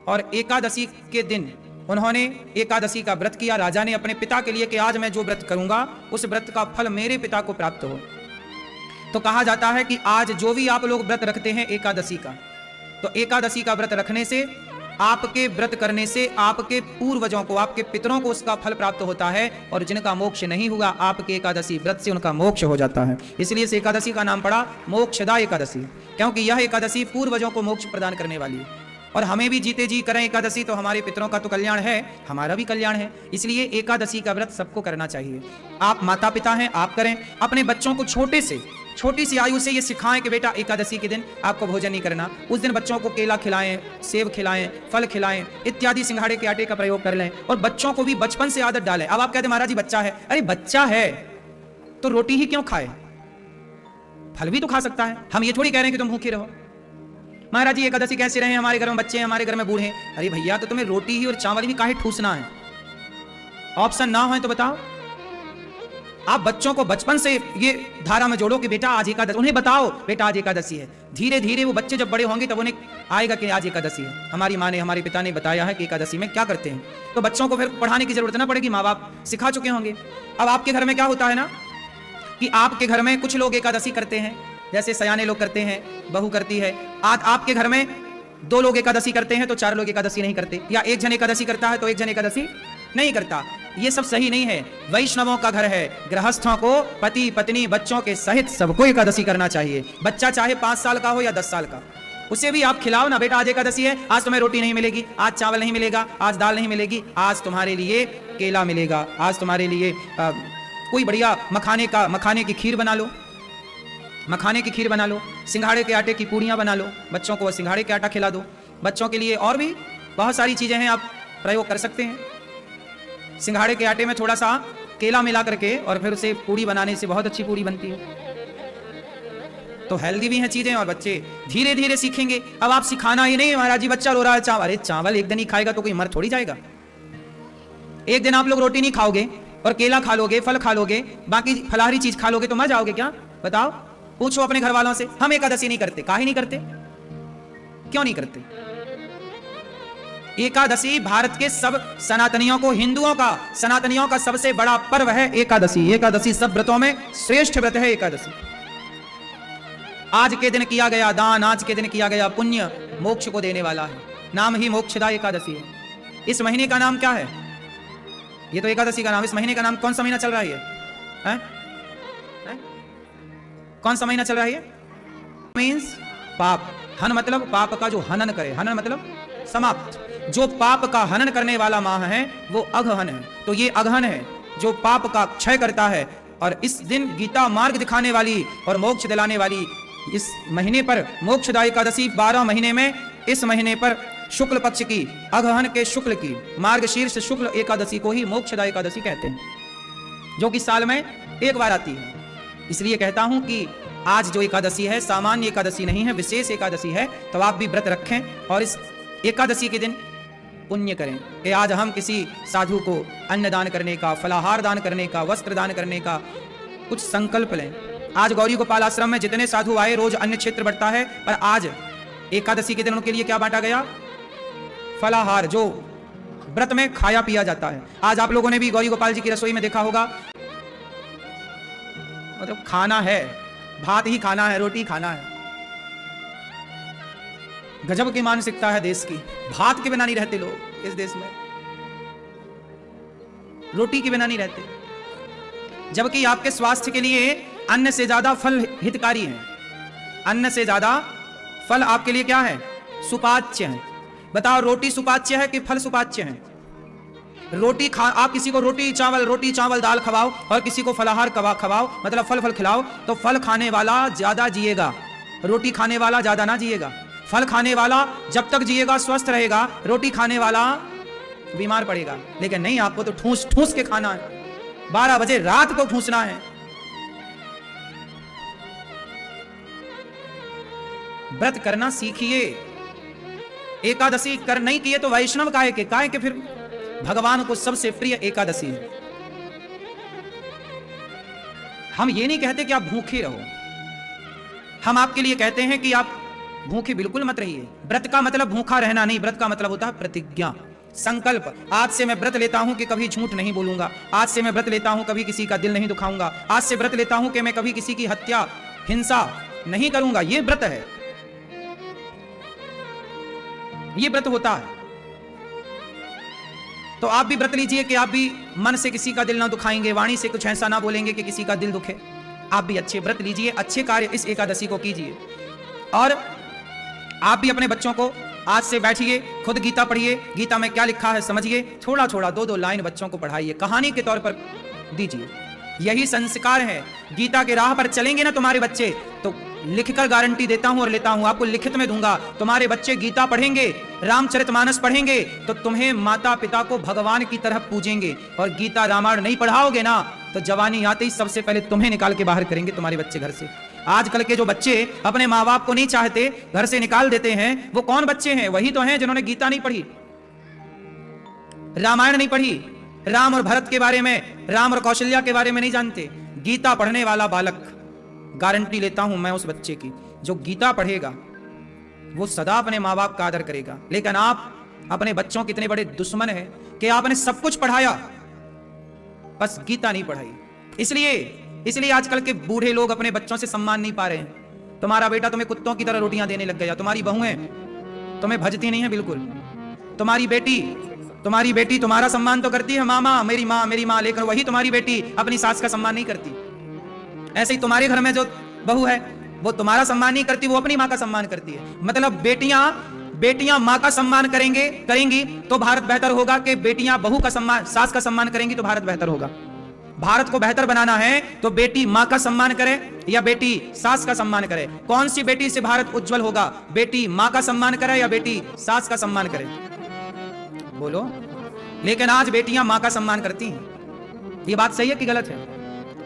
Speaker 1: और एकादशी के दिन उन्होंने एकादशी का व्रत किया। राजा ने अपने पिता के लिए कि आज मैं जो व्रत करूंगा उस व्रत का फल मेरे पिता को प्राप्त हो। तो कहा जाता है कि आज जो भी आप लोग व्रत रखते हैं एकादशी का, तो एकादशी का व्रत रखने से, आपके व्रत करने से आपके पूर्वजों को, आपके पितरों को उसका फल प्राप्त होता है, और जिनका मोक्ष नहीं हुआ आपके एकादशी व्रत से उनका मोक्ष हो जाता है। इसलिए इस एकादशी का नाम पड़ा मोक्षदा एकादशी, क्योंकि यह एकादशी पूर्वजों को मोक्ष प्रदान करने वाली है। और हमें भी जीते जी करें एकादशी तो हमारे पितरों का तो कल्याण है, हमारा भी कल्याण है। इसलिए एकादशी का व्रत सबको करना चाहिए। आप माता पिता हैं, आप करें। अपने बच्चों को छोटी सी आयु से ये सिखाएं कि बेटा एकादशी के दिन आपको भोजन नहीं करना। उस दिन बच्चों को केला खिलाएं, सेब खिलाएं, फल खिलाएं, इत्यादि सिंघाड़े के आटे का प्रयोग कर लें, और बच्चों को भी बचपन से आदत डालें। अब आप कहते महाराज जी बच्चा है, अरे बच्चा है तो रोटी ही क्यों खाए, फल भी तो खा सकता है। हम ये थोड़ी कह रहे हैं कि तुम भूखे रहो। महाराज जी एकादशी कैसे रहे, हमारे घर में बच्चे हैं, हमारे घर में बूढ़े हैं। अरे भैया तो तुम्हें रोटी ही और चावल ही काहे ठूसना है? ऑप्शन ना हो तो बताओ। आप बच्चों को बचपन से ये धारा में जोड़ो कि बेटा आज एकादशी, उन्हें बताओ बेटा आज एकादशी है। धीरे धीरे वो बच्चे जब बड़े होंगे तब उन्हें आएगा कि आज एकादशी है। हमारी माँ ने, हमारे पिता ने बताया है कि एकादशी में क्या करते हैं, तो बच्चों को फिर पढ़ाने की जरूरत ना पड़ेगी, माँ बाप सिखा चुके होंगे। अब आपके घर में क्या होता है ना कि आपके घर में कुछ लोग एकादशी करते हैं, जैसे सयाने लोग करते हैं, बहू करती है। आज आपके घर में 2 लोग एकादशी करते हैं तो 4 लोग एकादशी नहीं करते, या एक जन एकादशी करता है तो एक जन एकादशी नहीं करता। ये सब सही नहीं है। वैष्णवों का घर है, गृहस्थों को पति पत्नी बच्चों के सहित सबको एकादशी करना चाहिए। बच्चा चाहे 5 साल का हो या 10 साल का, उसे भी आप खिलाओ ना, बेटा आज एकादशी है, आज तुम्हें रोटी नहीं मिलेगी, आज चावल नहीं मिलेगा, आज दाल नहीं मिलेगी, आज तुम्हारे लिए केला मिलेगा, आज तुम्हारे लिए कोई बढ़िया मखाने की खीर बना लो, मखाने की खीर बना लो, सिंघाड़े के आटे की पूड़ियाँ बना लो, बच्चों को सिंघाड़े के आटा खिला दो। बच्चों के लिए और भी बहुत सारी चीज़ें हैं, आप प्रयोग कर सकते हैं। सिंघाड़े के आटे में थोड़ा सा केला मिला करके और फिर उसे पूड़ी बनाने से बहुत अच्छी पूड़ी बनती है। तो हेल्दी भी हैं चीज़ें और बच्चे धीरे धीरे सीखेंगे। अब आप सिखाना ही नहीं, महाराज जी बच्चा रो रहा है चावल, अरे चावल एक दिन ही खाएगा तो कोई मर थोड़ी जाएगा। एक दिन आप लोग रोटी नहीं खाओगे और केला खा लोगे, फल खा लोगे, बाकी फलाहारी चीज खा लोगे तो मर जाओगे क्या? बताओ, पूछो अपने घर वालों से। हम एकादशी नहीं करते, काहे नहीं करते, क्यों नहीं करते? एकादशी भारत के सब सनातनियों को, हिंदुओं का, सनातनियों का सबसे बड़ा पर्व है एकादशी। एकादशी सब व्रतों में श्रेष्ठ व्रत है एकादशी। आज के दिन किया गया दान, आज के दिन किया गया पुण्य मोक्ष को देने वाला है। नाम ही मोक्षदा एकादशी है। इस महीने का नाम क्या है? ये तो एकादशी का नाम। इस महीने का नाम कौन सा महीना चल रहा है? है? कौन सा महीना चल रहा है? मीन्स पाप। हन मतलब पाप का जो हनन करे, हनन मतलब समाप्त। जो पाप का हनन करने वाला माह है वो अघहन है। तो ये अघहन है जो पाप का क्षय करता है। और इस दिन गीता मार्ग दिखाने वाली और मोक्ष दिलाने वाली इस महीने पर मोक्षदा एकादशी 12 महीने में इस महीने पर शुक्ल पक्ष की, अघहन के शुक्ल की मार्गशीर्ष शुक्ल एकादशी को ही मोक्षदा एकादशी कहते हैं, जो कि साल में एक बार आती है। इसलिए कहता हूं कि आज जो एकादशी है सामान्य एकादशी नहीं है, विशेष एकादशी है। तो आप भी व्रत रखें और इस एकादशी के दिन पुण्य करें कि आज हम किसी साधु को अन्न दान करने का, फलाहार दान करने का, वस्त्र दान करने का कुछ संकल्प लें। आज गौरी गोपाल आश्रम में जितने साधु आए रोज अन्न क्षेत्र बढ़ता है, पर आज एकादशी के दिन उनके लिए क्या बांटा गया? फलाहार, जो व्रत में खाया पिया जाता है। आज आप लोगों ने भी गौरी गोपाल जी की रसोई में देखा होगा, मतलब खाना है, भात ही खाना है, रोटी खाना है। गजब की मानसिकता है देश की। भात के बिना नहीं रहते लोग इस देश में, रोटी के बिना नहीं रहते। जबकि आपके स्वास्थ्य के लिए अन्न से ज्यादा फल हितकारी है। अन्न से ज्यादा फल आपके लिए क्या है? सुपाच्य है। बताओ रोटी सुपाच्य है कि फल सुपाच्य है? रोटी खा, आप किसी को रोटी चावल दाल खवाओ और किसी को फलाहार खवाओ, मतलब फल खिलाओ, तो फल खाने वाला ज्यादा जिएगा, रोटी खाने वाला ज्यादा ना जिएगा। फल खाने वाला जब तक जिएगा स्वस्थ रहेगा, रोटी खाने वाला बीमार पड़ेगा। लेकिन नहीं, आपको तो ठूस ठूस के खाना है, 12 बजे रात को ठूसना है। व्रत करना सीखिए। एकादशी कर नहीं किए तो वैष्णव काहे के फिर भगवान को सबसे प्रिय एकादशी है। हम ये नहीं कहते कि आप भूखे रहो, हम आपके लिए कहते हैं कि आप भूखे बिल्कुल मत रहिए। व्रत का मतलब भूखा रहना नहीं, व्रत का मतलब होता है प्रतिज्ञा, संकल्प। आज से मैं व्रत लेता हूं कि कभी झूठ नहीं बोलूंगा, आज से मैं व्रत लेता हूं कभी किसी का दिल नहीं दुखाऊंगा, आज से व्रत लेता हूं कि मैं कभी किसी की हत्या हिंसा नहीं करूंगा। यह व्रत है, यह व्रत होता है। तो आप भी व्रत लीजिए कि आप भी मन से किसी का दिल ना दुखाएंगे, वाणी से कुछ ऐसा ना बोलेंगे कि किसी का दिल दुखे। आप भी अच्छे व्रत लीजिए, अच्छे कार्य इस एकादशी को कीजिए। और आप भी अपने बच्चों को आज से बैठिए, खुद गीता पढ़िए, गीता में क्या लिखा है समझिए, थोड़ा थोड़ा 2-2 लाइन बच्चों को पढ़ाइए, कहानी के तौर पर दीजिए। यही संस्कार है। गीता के राह पर चलेंगे ना तुम्हारे बच्चे, तो लिखकर गारंटी देता हूं और लेता हूं, आपको लिखित में दूंगा, तुम्हारे बच्चे गीता पढ़ेंगे, रामचरितमानस पढ़ेंगे, तो तुम्हें माता पिता को भगवान की तरह पूजेंगे। और गीता रामायण नहीं पढ़ाओगे ना, तो जवानी आते ही सबसे पहले तुम्हें निकाल के बाहर करेंगे तुम्हारे बच्चे घर से। आजकल के जो बच्चे अपने माँ बाप को नहीं चाहते, घर से निकाल देते हैं, वो कौन बच्चे हैं? वही तो हैं जिन्होंने गीता नहीं पढ़ी, रामायण नहीं पढ़ी, राम और भरत के बारे में, राम और कौशल्या के बारे में नहीं जानते। गीता पढ़ने वाला बालक, गारंटी लेता हूं मैं उस बच्चे की, जो गीता पढ़ेगा वो सदा अपने माँ बाप का आदर करेगा। लेकिन आप अपने बच्चों के इतने बड़े दुश्मन हैं कि आपने सब कुछ पढ़ाया, बस गीता नहीं पढ़ाई। इसलिए आजकल के बूढ़े लोग अपने बच्चों से सम्मान नहीं पा रहे हैं। तुम्हारा बेटा तुम्हें कुत्तों की तरह रोटियां देने लग गया, तुम्हारी बहुएं तुम्हें भजती नहीं है बिल्कुल। तुम्हारी बेटी तुम्हारा सम्मान तो करती है, मामा मेरी माँ, लेकिन वही तुम्हारी बेटी अपनी सास का सम्मान नहीं करती। ऐसे ही तुम्हारे घर में जो बहू है वो तुम्हारा सम्मान नहीं करती, वो अपनी माँ का सम्मान करती है। मतलब बेटियां माँ का सम्मान करेंगी तो भारत बेहतर होगा, कि बेटियां बहू का सम्मान, सास का सम्मान करेंगी तो भारत बेहतर होगा। भारत को बेहतर बनाना है तो बेटी माँ का सम्मान करे या बेटी सास का सम्मान करे? कौन सी बेटी से भारत उज्जवल होगा? बेटी माँ का सम्मान करे या बेटी सास का सम्मान करे? बोलो। लेकिन आज बेटियां माँ का सम्मान करती हैं। ये बात सही है कि गलत है?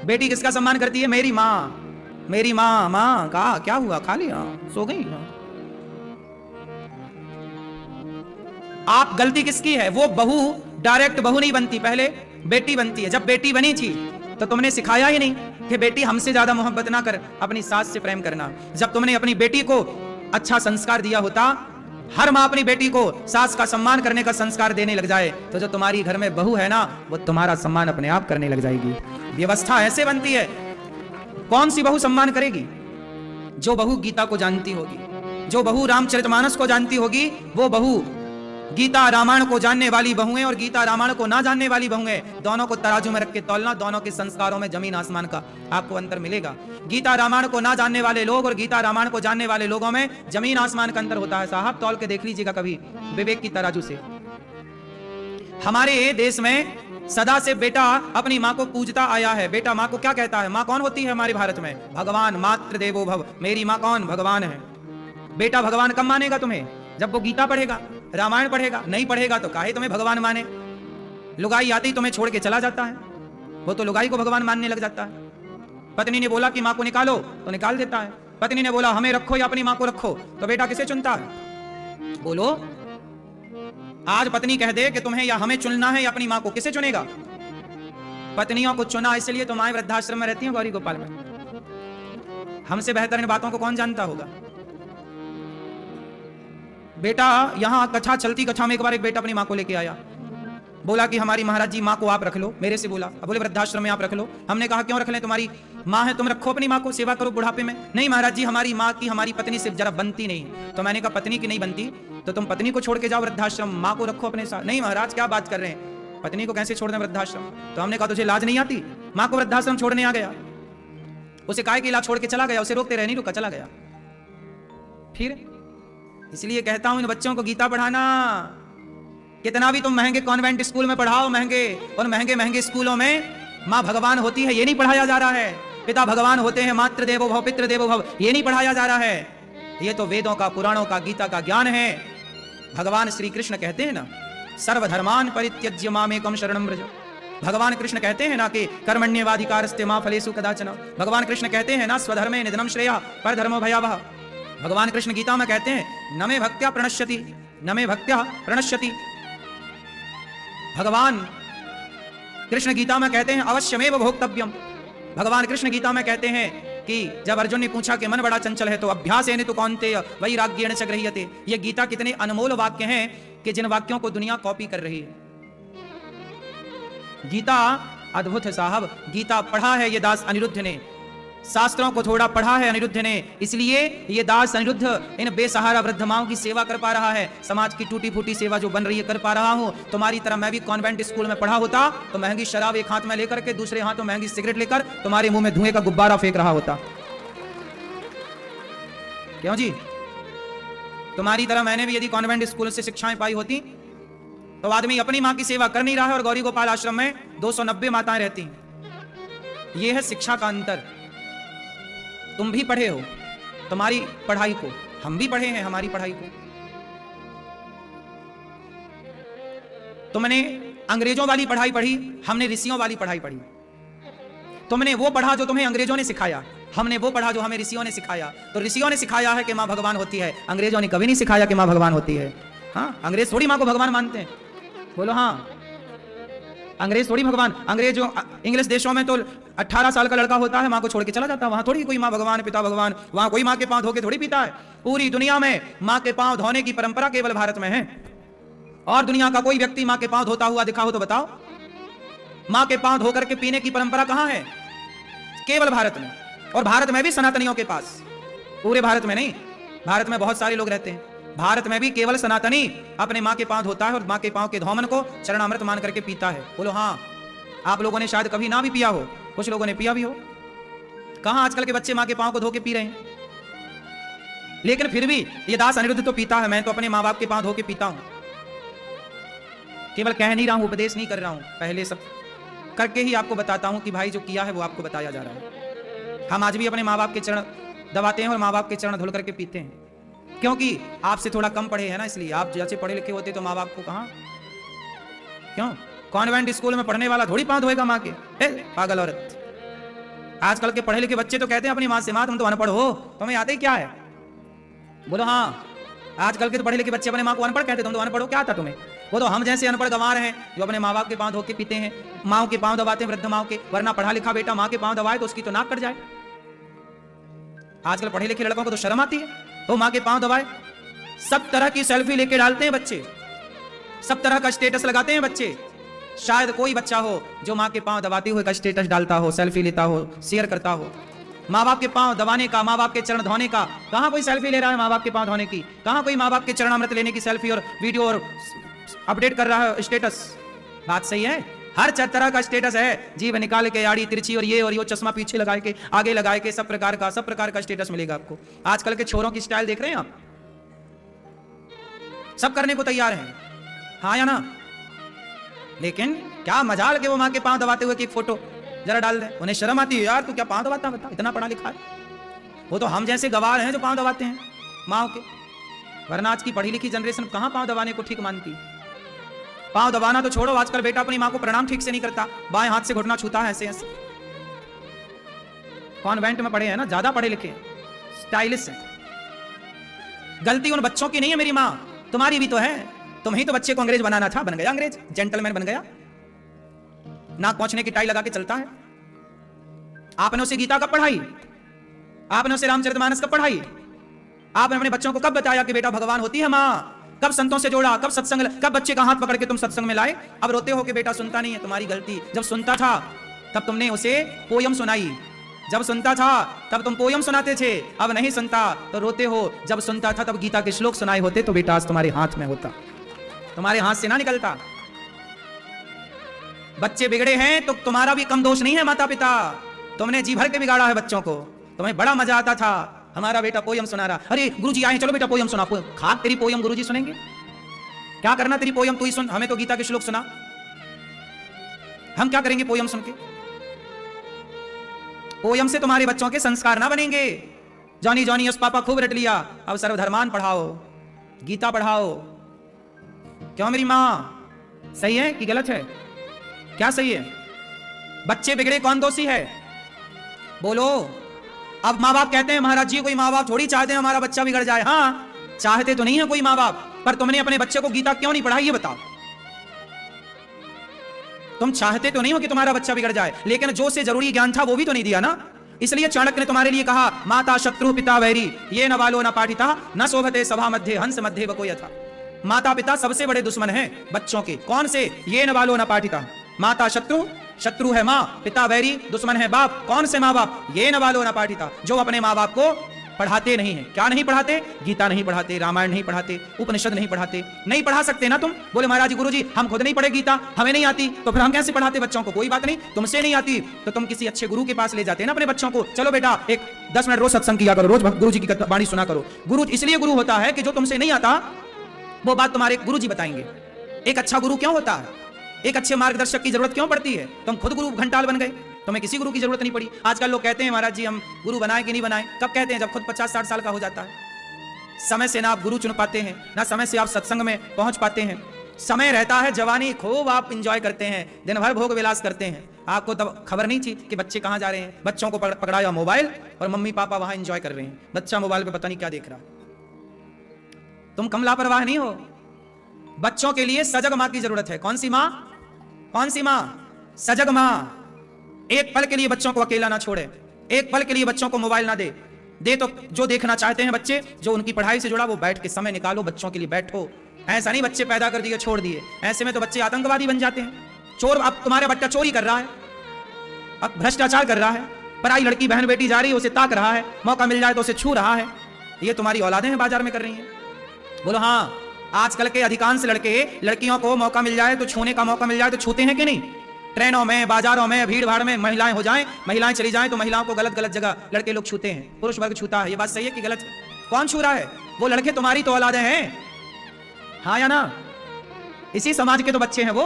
Speaker 1: बेटी किसका सम्मान करती है? मेरी माँ। माँ का क्या हुआ, खा लिया, सो गई। आप गलती किसकी है? वो बहू डायरेक्ट बहू नहीं बनती, पहले बेटी बनती है। जब बेटी बनी थी तो तुमने सिखाया ही नहीं कि बेटी हमसे ज्यादा मोहब्बत ना कर, अपनी सास से प्रेम करना। जब तुमने अपनी बेटी को अच्छा संस्कार दिया होता, हर माँ अपनी बेटी को सास का सम्मान करने का संस्कार देने लग जाए, तो जो तुम्हारी घर में बहू है ना, वो तुम्हारा सम्मान अपने आप करने लग जाएगी। व्यवस्था ऐसे बनती है। कौन सी बहू सम्मान करेगी? जो बहू गीता को जानती होगी, जो बहू रामचरितमानस को जानती होगी, वो बहू गीता रामायण को जानने वाली बहुएं और गीता रामायण को ना जानने वाली बहुएं, दोनों को तराजू में रख के तौलना, दोनों के संस्कारों में जमीन आसमान का आपको अंतर मिलेगा। गीता रामायण को ना जानने वाले लोग और गीता रामायण को जानने वाले लोगों में जमीन आसमान का अंतर होता है साहब। तौल के देख लीजिएगा कभी विवेक की तराजू से। हमारे देश में सदा से बेटा अपनी माँ को पूजता आया है। बेटा माँ को क्या कहता है? माँ कौन होती है हमारे भारत में? भगवान, मातृ देवो भव। मेरी माँ कौन? भगवान है। बेटा भगवान कब मानेगा तुम्हें? जब वो गीता पढ़ेगा, रामायण पढ़ेगा। नहीं पढ़ेगा तो काहे तुम्हें भगवान माने? लुगाई आती तुम्हें छोड़ के चला जाता है, वो तो लुगाई को भगवान मानने लग जाता है। पत्नी ने बोला कि माँ को निकालो तो निकाल देता है। पत्नी ने बोला हमें रखो या अपनी माँ को रखो, तो बेटा किसे चुनता है? बोलो। आज पत्नी कह दे कि तुम्हें या हमें चुनना है या अपनी माँ को, किसे चुनेगा? पत्नियों को चुना इसलिए तो माएं वृद्धाश्रम में रहती हैं गौरी गोपाल में। हमसे बेहतर इन बातों को कौन जानता होगा? बेटा यहां कथा चलती, कथा में एक बार एक बेटा अपनी माँ को लेके आया, बोला कि हमारी महाराज जी माँ को आप रख लो। मेरे से बोला, अब बोले वृद्धाश्रम में आप रख लो। हमने कहा क्यों रख लें, तुम्हारी माँ है, तुम रखो अपनी माँ को, सेवा करो बुढ़ापे में। नहीं महाराज जी, हमारी माँ की हमारी पत्नी से जरा बनती नहीं। तो मैंने कहा पत्नी की नहीं बनती तो तुम पत्नी को छोड़ के जाओ वृद्धाश्रम, माँ को रखो अपने साथ। नहीं महाराज क्या बात कर रहे हैं, पत्नी को कैसे छोड़ दें वृद्धाश्रम? तो हमने कहा तुझे लाज नहीं आती? माँ को वृद्धाश्रम छोड़ने आ गया, उसे काय के इलाज छोड़ के चला गया, उसे रोकते रहे नहीं रुका, चला गया। फिर इसलिए कहता हूं इन बच्चों को गीता पढ़ाना। कितना भी तुम महंगे कॉन्वेंट स्कूल में पढ़ाओ, महंगे और महंगे महंगे स्कूलों में माँ भगवान होती है ये नहीं पढ़ाया जा रहा है, पिता भगवान होते हैं, मातृ देवो भव पितृ देवो भव ये नहीं पढ़ाया जा रहा है। ये तो वेदों का, पुराणों का, गीता का ज्ञान है। भगवान श्री कृष्ण कहते हैं ना, सर्वधर्मान परित्यज्य मामेकम शरणं व्रज। भगवान कृष्ण कहते हैं ना कि कर्मण्येवाधिकारस्ते मा फलेषु कदाचन। भगवान कृष्ण कहते हैं ना, स्वधर्मे निधनम श्रेयः परधर्मो भयावह। भगवान कृष्ण गीता में कहते हैं न मे भक्त्या प्रणश्यति, न मे भक्त्या प्रणश्यति। भगवान कृष्ण गीता में कहते हैं अवश्यमेव भोक्तव्यम। भगवान कृष्ण गीता में कहते हैं कि जब अर्जुन ने पूछा कि मन बड़ा चंचल है तो अभ्यासेन तु कौन्तेय वैराग्येण च गृह्यते। ये गीता कितने अनमोल वाक्य हैं कि जिन वाक्यों को दुनिया कॉपी कर रही है। गीता अद्भुत है साहब। गीता पढ़ा है ये दास अनिरुद्ध ने, शास्त्रों को थोड़ा पढ़ा है अनिरुद्ध ने, इसलिए ये दास अनिरुद्ध इन बेसहारा वृद्ध माओं की सेवा कर पा रहा है। समाज की टूटी फूटी सेवा जो बन रही है कर पा रहा हूं। तुम्हारी तरह मैं भी कॉन्वेंट स्कूल में पढ़ा होता तो महंगी शराब एक हाथ में लेकर के दूसरे हाथ में महंगी सिगरेट लेकर तुम्हारे मुंह में धुएं का गुब्बारा फेंक रहा होता। क्यों जी? तुम्हारी तरह मैंने भी यदि कॉन्वेंट स्कूल से शिक्षाएं पाई होती तो आदमी अपनी मां की सेवा कर नहीं रहा है और गौरी गोपाल आश्रम में 290 माताएं रहती हैं। यह है शिक्षा का अंतर। तुम भी पढ़े हो तुम्हारी पढ़ाई को, हम भी पढ़े हैं हमारी पढ़ाई को। तुमने अंग्रेजों वाली पढ़ाई पढ़ी, हमने ऋषियों वाली पढ़ाई पढ़ी। तुमने वो पढ़ा जो तुम्हें अंग्रेजों ने सिखाया, हमने वो पढ़ा जो हमें ऋषियों ने सिखाया। तो ऋषियों ने सिखाया है कि मां भगवान होती है, अंग्रेजों ने कभी नहीं सिखाया कि मां भगवान होती है। हाँ, अंग्रेज थोड़ी मां को भगवान मानते हैं, बोलो हाँ। अंग्रेज थोड़ी भगवान, अंग्रेज जो इंग्लिश देशों में तो 18 साल का लड़का होता है मां को छोड़ के चला जाता है। वहां थोड़ी कोई मां भगवान, पिता भगवान, वहां कोई मां के पांव धो के थोड़ी पीता है। पूरी दुनिया में मां के पांव धोने की परंपरा केवल भारत में है। और दुनिया का कोई व्यक्ति मां के पांव धोता हुआ दिखा हो तो बताओ। मां के पांव धोकर के पीने की परंपरा कहां है? केवल भारत में। और भारत में भी सनातनियों के पास, पूरे भारत में नहीं। भारत में बहुत सारे लोग रहते हैं, भारत में भी केवल सनातनी अपने मां के पांव धोता है और मां के पांव के धोमन को चरणामृत मान करके पीता है। बोलो हाँ। आप लोगों ने शायद कभी ना भी पिया हो, कुछ लोगों ने पिया भी हो। कहां आजकल के बच्चे मां के पांव को धो के पी रहे हैं? लेकिन फिर भी ये दास अनिरुद्ध तो पीता है। मैं तो अपने मां बाप के पांव धो के पीता हूं। केवल कह नहीं रहा हूं, उपदेश नहीं कर रहा हूं, पहले सब करके ही आपको बताता हूं कि भाई जो किया है वो आपको बताया जा रहा है। हम आज भी अपने माँ बाप के चरण दबाते हैं और माँ बाप के चरण धुल करके पीते हैं, क्योंकि आपसे थोड़ा कम पढ़े हैं ना, इसलिए। आप जैसे पढ़े लिखे होते तो माँ बाप को कहाँ, क्यों? कॉन्वेंट स्कूल में पढ़ने वाला थोड़ी पांव धोएगा माँ के, पागल औरत। आजकल के पढ़े लिखे बच्चे तो कहते हैं अपनी माँ से, माँ तुम तो अनपढ़ हो, तुम्हें आते ही क्या है? बोलो हाँ। आजकल के तो पढ़े लिखे बच्चे अपने माँ को अनपढ़ कहते, तुम तो अनपढ़ हो, क्या आता तुम्हें? वो तो हम जैसे अनपढ़ गंवार हैं जो अपने माँ बाप के पांव धो के पीते हैं, माँ के पांव दबाते हैं, वृद्ध माँ के। वरना पढ़ा लिखा बेटा माँ के पांव दबाए तो उसकी तो नाक कट जाए। आजकल पढ़े लिखे लड़कों को तो शर्म आती है, वो माँ के पांव दबाए। सब तरह की सेल्फी लेके डालते हैं बच्चे, सब तरह का स्टेटस लगाते हैं बच्चे। शायद कोई बच्चा हो जो माँ के पांव दबाते हुए का स्टेटस डालता हो, सेल्फी लेता हो, शेयर करता हो। माँ बाप के पांव दबाने का, माँ बाप के चरण धोने का, कहां कोई सेल्फी ले रहा है माँ बाप के पांव धोने की? कहां कोई माँ बाप के चरणामृत लेने की सेल्फी और वीडियो और अपडेट कर रहा है स्टेटस? बात सही है। हर तरह का स्टेटस है, जीभ निकाल के, आड़ी तिरछी और ये चश्मा पीछे लगाए के, आगे लगाए के, सब प्रकार का स्टेटस मिलेगा आपको। आजकल के छोरों की स्टाइल देख रहे हैं आप, सब करने को तैयार हैं, हाँ या ना? लेकिन क्या मजाल के वो माँ के पांव दबाते हुए की एक फोटो जरा डाल दे, उन्हें शर्म आती है, यार तू क्या पांव दबाता, बता, इतना पढ़ा लिखा है। वो तो हम जैसे गवार हैं जो पांव दबाते हैं माँ के, वरना आज की पढ़ी लिखी जनरेशन कहां पांव दबाने को ठीक मानती। पांव दबाना तो छोड़ो, आजकल बेटा अपनी मां को प्रणाम ठीक से नहीं करता, बाएं हाथ से घुटना छूता है ऐसे ऐसे। कॉन्वेंट में पढ़े हैं ना, ज्यादा पढ़े लिखे, स्टाइलिश है। गलती उन बच्चों की नहीं है मेरी मां, तुम्हारी भी तो है। तुम ही तो बच्चे को अंग्रेज बनाना था, बन गया अंग्रेज, जेंटलमैन बन गया, नाक पहुंचने की टाई लगा के चलता है। आपने उसे गीता कब पढ़ाई? आपने उसे रामचरितमानस कब पढ़ाई? आपने अपने बच्चों को कब बताया कि बेटा भगवान होती है मां? कब संतों से जोड़ा? कब सत्संग, कब बच्चे का हाथ पकड़ के तुम सत्संग में लाए? अब रोते हो कि बेटा सुनता नहीं है, तुम्हारी गलती। जब सुनता था तब तुमने उसे पोयम सुनाई, जब सुनता था तब तुम पोयम सुनाते थे, अब नहीं सुनता तो रोते हो। जब सुनता था तब गीता के श्लोक सुनाए होते तो बेटा आज तुम्हारे हाथ में होता, तुम्हारे हाथ से ना निकलता। बच्चे बिगड़े हैं तो तुम्हारा भी कम दोष नहीं है माता पिता, तुमने जी भर के बिगाड़ा है बच्चों को। तुम्हें बड़ा मजा आता था हमारा बेटा पोयम सुना रहा, अरे गुरुजी आए चलो बेटा पोयम सुना। खाक तेरी पोयम गुरुजी सुनेंगे? क्या करना तेरी पोयम, तू ही सुन, हमें तो गीता के श्लोक सुना, हम क्या करेंगे पोयम सुन के? पोयम से तुम्हारे बच्चों के संस्कार ना बनेंगे। जॉनी जॉनी उस पापा खूब रट लिया, अब सर्वधर्मान पढ़ाओ, गीता पढ़ाओ। क्यों मेरी मां, सही है कि गलत है? क्या सही है? बच्चे बिगड़े कौन दोषी है? बोलो। अब माँ बाप कहते हैं महाराज जी, कोई माँ बाप थोड़ी चाहते हैं हमारा बच्चा बिगड़ जाए। हाँ, चाहते तो नहीं है कोई माँ बाप, पर तुमने अपने बच्चे को गीता क्यों नहीं पढ़ाई ये बताओ। तुम चाहते तो नहीं हो कि तुम्हारा बच्चा बिगड़ जाए, लेकिन जो से जरूरी ज्ञान था वो भी तो नहीं दिया ना। इसलिए चाणक्य ने तुम्हारे लिए कहा, माता शत्रु पिता वैरी, ये न बालो न पाठिता, न शोभते सभा मध्य हंस मध्य बको यथा। माता पिता सबसे बड़े दुश्मन हैं बच्चों के। कौन से? ये न बालो न पाठिता। माता शत्रु, शत्रु है माँ, पिता वैरी, दुश्मन है बाप। कौन से माँ बाप? ये न बालो न पाठिता, जो अपने माँ बाप को पढ़ाते नहीं है। क्या नहीं पढ़ाते? गीता नहीं पढ़ाते, रामायण नहीं पढ़ाते, उपनिषद नहीं पढ़ाते। नहीं पढ़ा सकते ना तुम? बोले महाराज गुरुजी हम खुद नहीं पढ़े गीता, हमें नहीं आती, तो फिर हम कैसे पढ़ाते बच्चों को? कोई बात नहीं, तुमसे नहीं आती तो तुम किसी अच्छे गुरु के पास ले जाते ना अपने बच्चों को। चलो बेटा एक 10 मिनट रोज सत्संग किया करो, रोज गुरु जी की वाणी सुना करो। गुरु इसलिए गुरु होता है कि जो तुमसे नहीं आता वो बात तुम्हारे गुरु जी बताएंगे। एक अच्छा गुरु क्यों होता है? एक अच्छे मार्गदर्शक की जरूरत क्यों पड़ती है? तुम खुद गुरु घंटाल बन गए, तुम्हें किसी गुरु की जरूरत नहीं पड़ी। आजकल लोग कहते हैं महाराज जी हम गुरु बनाए कि नहीं बनाए। कब कहते हैं? जब खुद 50-60 साल का हो जाता है। समय से ना आप गुरु चुन पाते हैं, ना समय से आप सत्संग में पहुंच पाते हैं। समय रहता है, जवानी खूब आप इंजॉय करते हैं, दिन भर भोग विलास करते हैं। आपको तब खबर नहीं थी कि बच्चे कहां जा रहे हैं। बच्चों को पकड़ाया मोबाइल और मम्मी पापा वहां इंजॉय कर रहे हैं। बच्चा मोबाइल पे पता नहीं क्या देख रहा। तुम कम लापरवाह नहीं हो। बच्चों के लिए सजग मां की जरूरत है। कौन सी मां? कौन सी मां? सजग मां। एक पल के लिए बच्चों को अकेला ना छोड़े, एक पल के लिए बच्चों को मोबाइल ना दे तो जो देखना चाहते हैं बच्चे, जो उनकी पढ़ाई से जुड़ा, वो बैठ के समय निकालो, बच्चों के लिए बैठो। ऐसा नहीं बच्चे पैदा कर दिए छोड़ दिए, ऐसे में तो बच्चे आतंकवादी बन जाते हैं। चोर, अब तुम्हारा बच्चा चोरी कर रहा है, अब भ्रष्टाचार कर रहा है, पराई लड़की बहन बेटी जा रही है उसे ताक रहा है, मौका मिल जाए तो उसे छू रहा है। ये तुम्हारी औलादें हैं बाजार में कर रही हैं। बोलो हाँ, आजकल के अधिकांश लड़के लड़कियों को मौका मिल जाए तो छूने का मौका मिल जाए तो छूते हैं कि नहीं? ट्रेनों में, बाजारों में, भीड़ भाड़ में महिलाएं हो जाएं, महिलाएं चली जाएं तो महिलाओं को गलत गलत जगह लड़के लोग छूते हैं, पुरुष वर्ग छूता है। ये बात सही है कि गलत है? कौन छू रहा है? वो लड़के तुम्हारी तो औलादें हैं, हाँ या ना? इसी समाज के तो बच्चे हैं वो।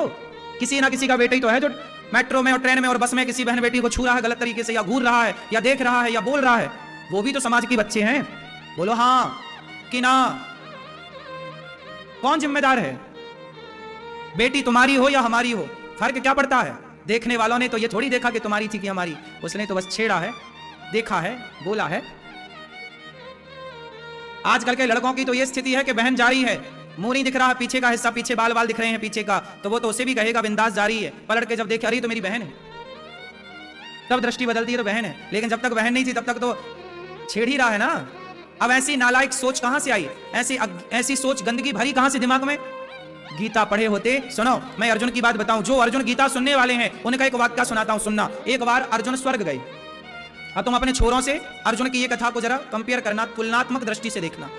Speaker 1: किसी ना किसी का बेटा ही तो है जो मेट्रो में और ट्रेन में और बस में किसी बहन बेटी को छू रहा है गलत तरीके से, या घूर रहा है, या देख रहा है, या बोल रहा है। वो भी तो समाज के बच्चे हैं। बोलो हाँ कि ना? कौन जिम्मेदार है? बेटी तुम्हारी हो या हमारी हो, फर्क क्या पड़ता है? देखने वालों ने तो ये थोड़ी देखा कि तुम्हारी थी कि हमारी, उसने तो बस छेड़ा है, देखा है, बोला है। आजकल के लड़कों की तो ये स्थिति है कि बहन जा रही है, मुंह नहीं दिख रहा है, पीछे का हिस्सा, पीछे बाल बाल दिख रहे हैं पीछे का, तो वो तो उसे भी कहेगा बिंदास जा रही है। पलट के जब देखे अरे तो मेरी बहन है, तब दृष्टि बदलती है तो बहन है। लेकिन जब तक बहन नहीं थी तब तक तो छेड़ ही रहा है ना। अब ऐसी नालायक सोच कहां से आई? ऐसी सोच गंदगी भरी कहां से दिमाग में? गीता पढ़े होते। सुनो मैं अर्जुन की बात बताऊं, जो अर्जुन गीता सुनने वाले हैं उनका एक वाक्य सुनाता हूं, सुनना। एक बार अर्जुन स्वर्ग गए। अब तुम अपने छोरों से अर्जुन की ये कथा को जरा कंपेयर करना, तुलनात्मक दृष्टि से देखना।